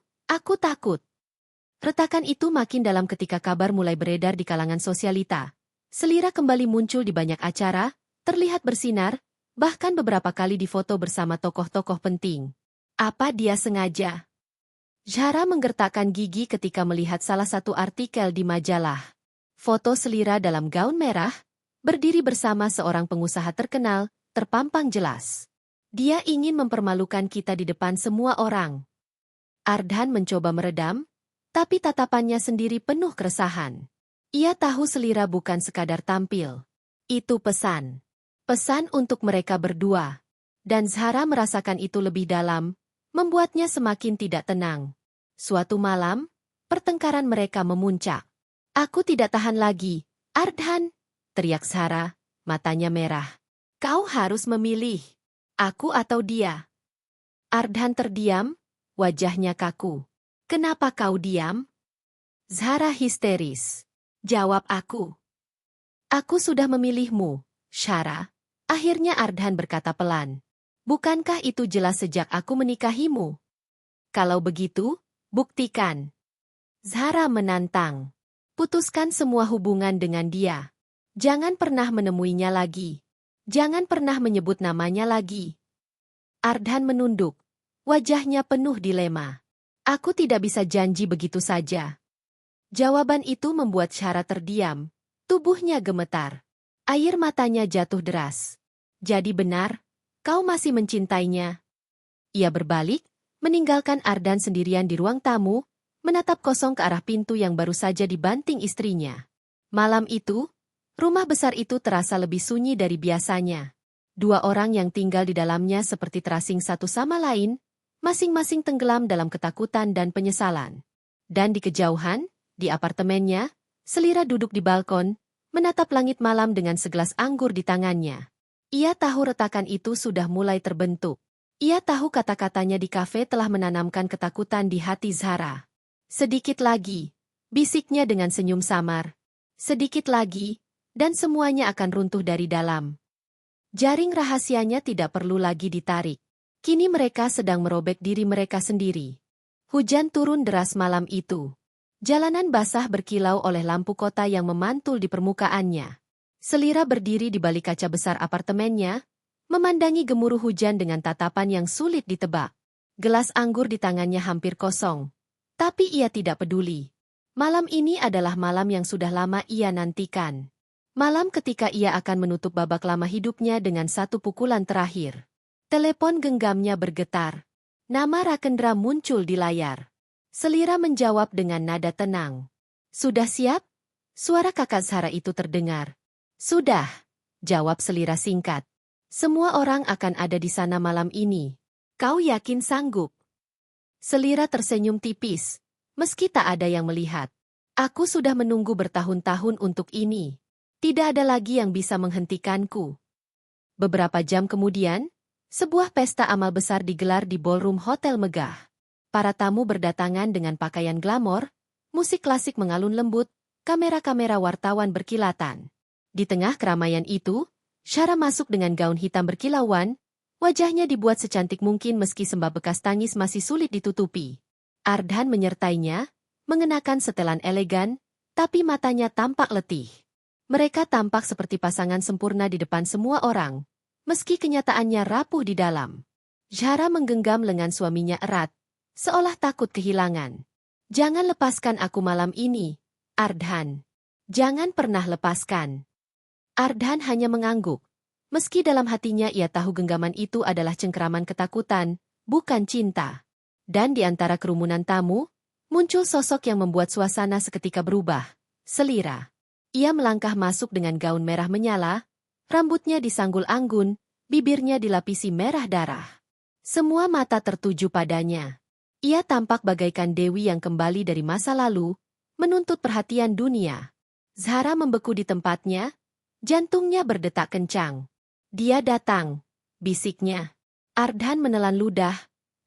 takut. Retakan itu makin dalam ketika kabar mulai beredar di kalangan sosialita. Selira kembali muncul di banyak acara, terlihat bersinar, bahkan beberapa kali difoto bersama tokoh-tokoh penting. Apa dia sengaja? Zahra menggertakkan gigi ketika melihat salah satu artikel di majalah. Foto Selira dalam gaun merah, berdiri bersama seorang pengusaha terkenal, terpampang jelas. Dia ingin mempermalukan kita di depan semua orang. Ardhan mencoba meredam, tapi tatapannya sendiri penuh keresahan. Ia tahu Selira bukan sekadar tampil. Itu pesan. Pesan untuk mereka berdua. Dan Zahra merasakan itu lebih dalam, membuatnya semakin tidak tenang. Suatu malam, pertengkaran mereka memuncak. Aku tidak tahan lagi, Ardhan, teriak Zahra, matanya merah. Kau harus memilih, aku atau dia. Ardhan terdiam, wajahnya kaku. Kenapa kau diam? Zahra histeris. Jawab aku. Aku sudah memilihmu, Zahra. Akhirnya Ardhan berkata pelan. Bukankah itu jelas sejak aku menikahimu? Kalau begitu, buktikan. Zahra menantang. Putuskan semua hubungan dengan dia. Jangan pernah menemuinya lagi. Jangan pernah menyebut namanya lagi. Ardhan menunduk. Wajahnya penuh dilema. Aku tidak bisa janji begitu saja. Jawaban itu membuat Zahra terdiam. Tubuhnya gemetar. Air matanya jatuh deras. Jadi benar, kau masih mencintainya. Ia berbalik, meninggalkan Ardhan sendirian di ruang tamu, menatap kosong ke arah pintu yang baru saja dibanting istrinya. Malam itu, rumah besar itu terasa lebih sunyi dari biasanya. Dua orang yang tinggal di dalamnya seperti terasing satu sama lain, masing-masing tenggelam dalam ketakutan dan penyesalan. Dan di kejauhan, di apartemennya, Selira duduk di balkon, menatap langit malam dengan segelas anggur di tangannya. Ia tahu retakan itu sudah mulai terbentuk. Ia tahu kata-katanya di kafe telah menanamkan ketakutan di hati Zahra. Sedikit lagi, bisiknya dengan senyum samar. Sedikit lagi, dan semuanya akan runtuh dari dalam. Jaring rahasianya tidak perlu lagi ditarik. Kini mereka sedang merobek diri mereka sendiri. Hujan turun deras malam itu. Jalanan basah berkilau oleh lampu kota yang memantul di permukaannya. Selira berdiri di balik kaca besar apartemennya, memandangi gemuruh hujan dengan tatapan yang sulit ditebak. Gelas anggur di tangannya hampir kosong. Tapi ia tidak peduli. Malam ini adalah malam yang sudah lama ia nantikan. Malam ketika ia akan menutup babak lama hidupnya dengan satu pukulan terakhir. Telepon genggamnya bergetar. Nama Rakendra muncul di layar. Selira menjawab dengan nada tenang. Sudah siap? Suara kakak Zahra itu terdengar. Sudah, jawab Selira singkat. Semua orang akan ada di sana malam ini. Kau yakin sanggup? Selira tersenyum tipis, meski tak ada yang melihat. Aku sudah menunggu bertahun-tahun untuk ini. Tidak ada lagi yang bisa menghentikanku. Beberapa jam kemudian, sebuah pesta amal besar digelar di ballroom hotel megah. Para tamu berdatangan dengan pakaian glamor, musik klasik mengalun lembut, kamera-kamera wartawan berkilatan. Di tengah keramaian itu, Zahra masuk dengan gaun hitam berkilauan, wajahnya dibuat secantik mungkin meski sembab bekas tangis masih sulit ditutupi. Ardhan menyertainya, mengenakan setelan elegan, tapi matanya tampak letih. Mereka tampak seperti pasangan sempurna di depan semua orang, meski kenyataannya rapuh di dalam. Zahra menggenggam lengan suaminya erat, seolah takut kehilangan. Jangan lepaskan aku malam ini, Ardhan. Jangan pernah lepaskan. Ardhan hanya mengangguk. Meski dalam hatinya ia tahu genggaman itu adalah cengkeraman ketakutan, bukan cinta. Dan di antara kerumunan tamu, muncul sosok yang membuat suasana seketika berubah. Selira. Ia melangkah masuk dengan gaun merah menyala, rambutnya disanggul anggun, bibirnya dilapisi merah darah. Semua mata tertuju padanya. Ia tampak bagaikan dewi yang kembali dari masa lalu, menuntut perhatian dunia. Zahra membeku di tempatnya, jantungnya berdetak kencang. Dia datang, bisiknya. Ardhan menelan ludah,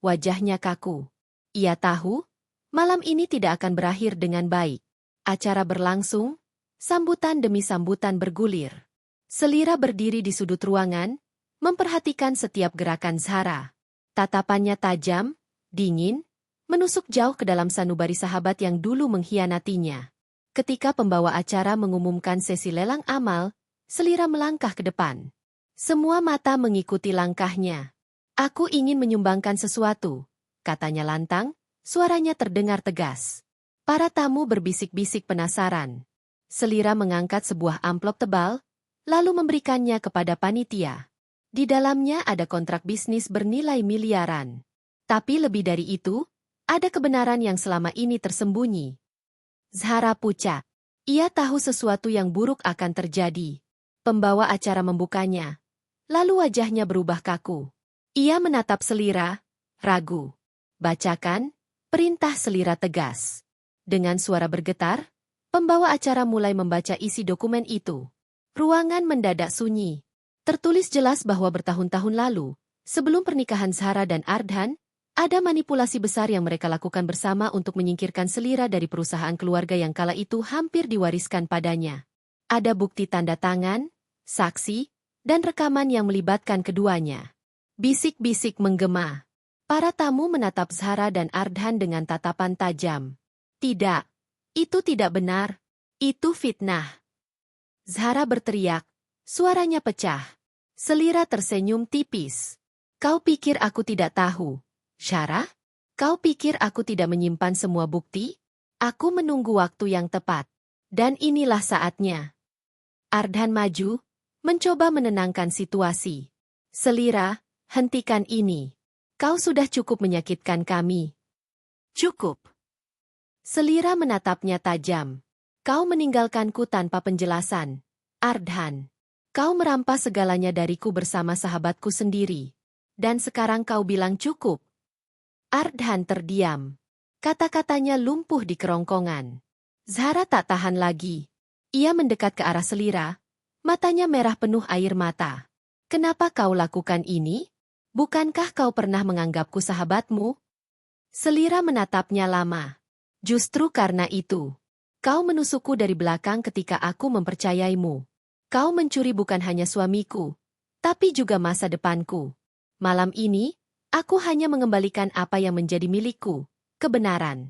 wajahnya kaku. Ia tahu, malam ini tidak akan berakhir dengan baik. Acara berlangsung, sambutan demi sambutan bergulir. Selira berdiri di sudut ruangan, memperhatikan setiap gerakan Zahra. Tatapannya tajam, dingin, menusuk jauh ke dalam sanubari sahabat yang dulu mengkhianatinya. Ketika pembawa acara mengumumkan sesi lelang amal, Selira melangkah ke depan. Semua mata mengikuti langkahnya. Aku ingin menyumbangkan sesuatu, katanya lantang, suaranya terdengar tegas. Para tamu berbisik-bisik penasaran. Selira mengangkat sebuah amplop tebal, lalu memberikannya kepada panitia. Di dalamnya ada kontrak bisnis bernilai miliaran. Tapi lebih dari itu, ada kebenaran yang selama ini tersembunyi. Zahra pucat. Ia tahu sesuatu yang buruk akan terjadi. Pembawa acara membukanya. Lalu wajahnya berubah kaku. Ia menatap Selira, ragu. Bacakan, perintah Selira tegas. Dengan suara bergetar, pembawa acara mulai membaca isi dokumen itu. Ruangan mendadak sunyi. Tertulis jelas bahwa bertahun-tahun lalu, sebelum pernikahan Zahra dan Ardhan, ada manipulasi besar yang mereka lakukan bersama untuk menyingkirkan Selira dari perusahaan keluarga yang kala itu hampir diwariskan padanya. Ada bukti tanda tangan, saksi, dan rekaman yang melibatkan keduanya. Bisik-bisik menggema. Para tamu menatap Zahra dan Ardhan dengan tatapan tajam. Tidak, itu tidak benar. Itu fitnah. Zahra berteriak. Suaranya pecah. Selira tersenyum tipis. Kau pikir aku tidak tahu, Syarah? Kau pikir aku tidak menyimpan semua bukti? Aku menunggu waktu yang tepat. Dan inilah saatnya. Ardhan maju, mencoba menenangkan situasi. Selira, hentikan ini. Kau sudah cukup menyakitkan kami. Cukup. Selira menatapnya tajam. Kau meninggalkanku tanpa penjelasan. Ardhan. Kau merampas segalanya dariku bersama sahabatku sendiri. Dan sekarang kau bilang cukup. Ardhan terdiam. Kata-katanya lumpuh di kerongkongan. Zahra tak tahan lagi. Ia mendekat ke arah Selira. Matanya merah penuh air mata. Kenapa kau lakukan ini? Bukankah kau pernah menganggapku sahabatmu? Selira menatapnya lama. Justru karena itu. Kau menusukku dari belakang ketika aku mempercayaimu. Kau mencuri bukan hanya suamiku, tapi juga masa depanku. Malam ini, aku hanya mengembalikan apa yang menjadi milikku, kebenaran.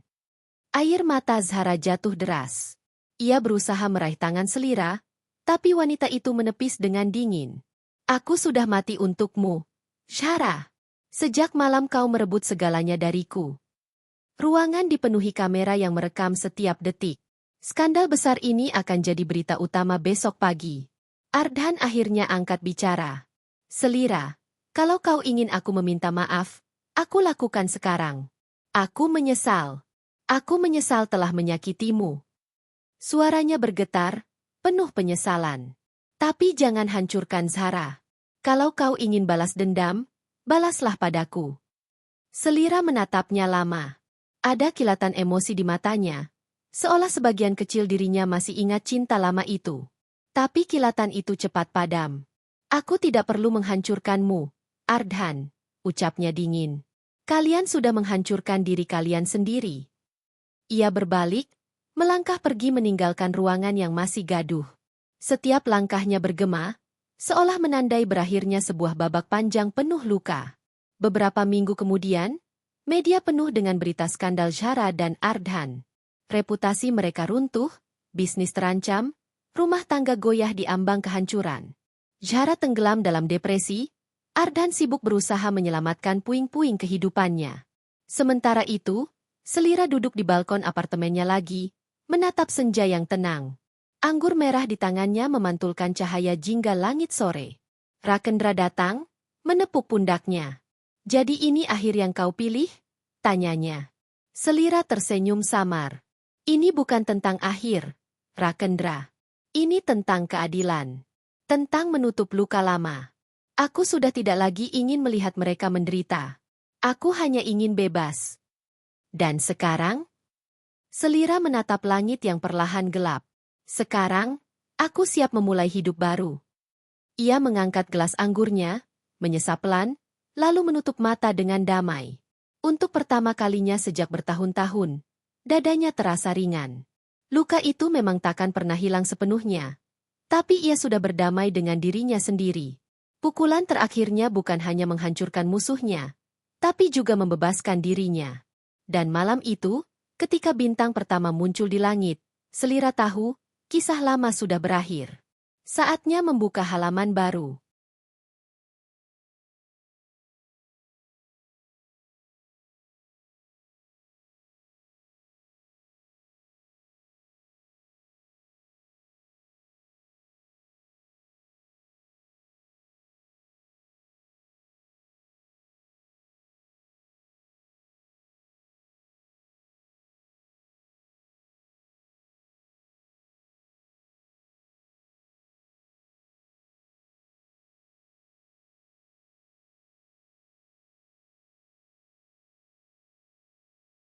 Air mata Zahra jatuh deras. Ia berusaha meraih tangan Selira, tapi wanita itu menepis dengan dingin. Aku sudah mati untukmu, Syarah. Sejak malam kau merebut segalanya dariku. Ruangan dipenuhi kamera yang merekam setiap detik. Skandal besar ini akan jadi berita utama besok pagi. Ardhan akhirnya angkat bicara. Selira, kalau kau ingin aku meminta maaf, aku lakukan sekarang. Aku menyesal. Aku menyesal telah menyakitimu. Suaranya bergetar, penuh penyesalan. Tapi jangan hancurkan Zahra. Kalau kau ingin balas dendam, balaslah padaku. Selira menatapnya lama. Ada kilatan emosi di matanya, seolah sebagian kecil dirinya masih ingat cinta lama itu. Tapi kilatan itu cepat padam. Aku tidak perlu menghancurkanmu, Ardhan, ucapnya dingin. Kalian sudah menghancurkan diri kalian sendiri. Ia berbalik, melangkah pergi meninggalkan ruangan yang masih gaduh. Setiap langkahnya bergema, seolah menandai berakhirnya sebuah babak panjang penuh luka. Beberapa minggu kemudian, media penuh dengan berita skandal Zahra dan Ardhan. Reputasi mereka runtuh, bisnis terancam, rumah tangga goyah di ambang kehancuran. Zahra tenggelam dalam depresi, Ardhan sibuk berusaha menyelamatkan puing-puing kehidupannya. Sementara itu, Selira duduk di balkon apartemennya lagi, menatap senja yang tenang. Anggur merah di tangannya memantulkan cahaya jingga langit sore. Rakendra datang, menepuk pundaknya. Jadi ini akhir yang kau pilih? Tanyanya. Selira tersenyum samar. Ini bukan tentang akhir, Rakendra. Ini tentang keadilan. Tentang menutup luka lama. Aku sudah tidak lagi ingin melihat mereka menderita. Aku hanya ingin bebas. Dan sekarang? Selira menatap langit yang perlahan gelap. Sekarang, aku siap memulai hidup baru. Ia mengangkat gelas anggurnya, menyesap pelan, lalu menutup mata dengan damai. Untuk pertama kalinya sejak bertahun-tahun, dadanya terasa ringan. Luka itu memang takkan pernah hilang sepenuhnya. Tapi ia sudah berdamai dengan dirinya sendiri. Pukulan terakhirnya bukan hanya menghancurkan musuhnya, tapi juga membebaskan dirinya. Dan malam itu, ketika bintang pertama muncul di langit, Selira tahu, kisah lama sudah berakhir. Saatnya membuka halaman baru.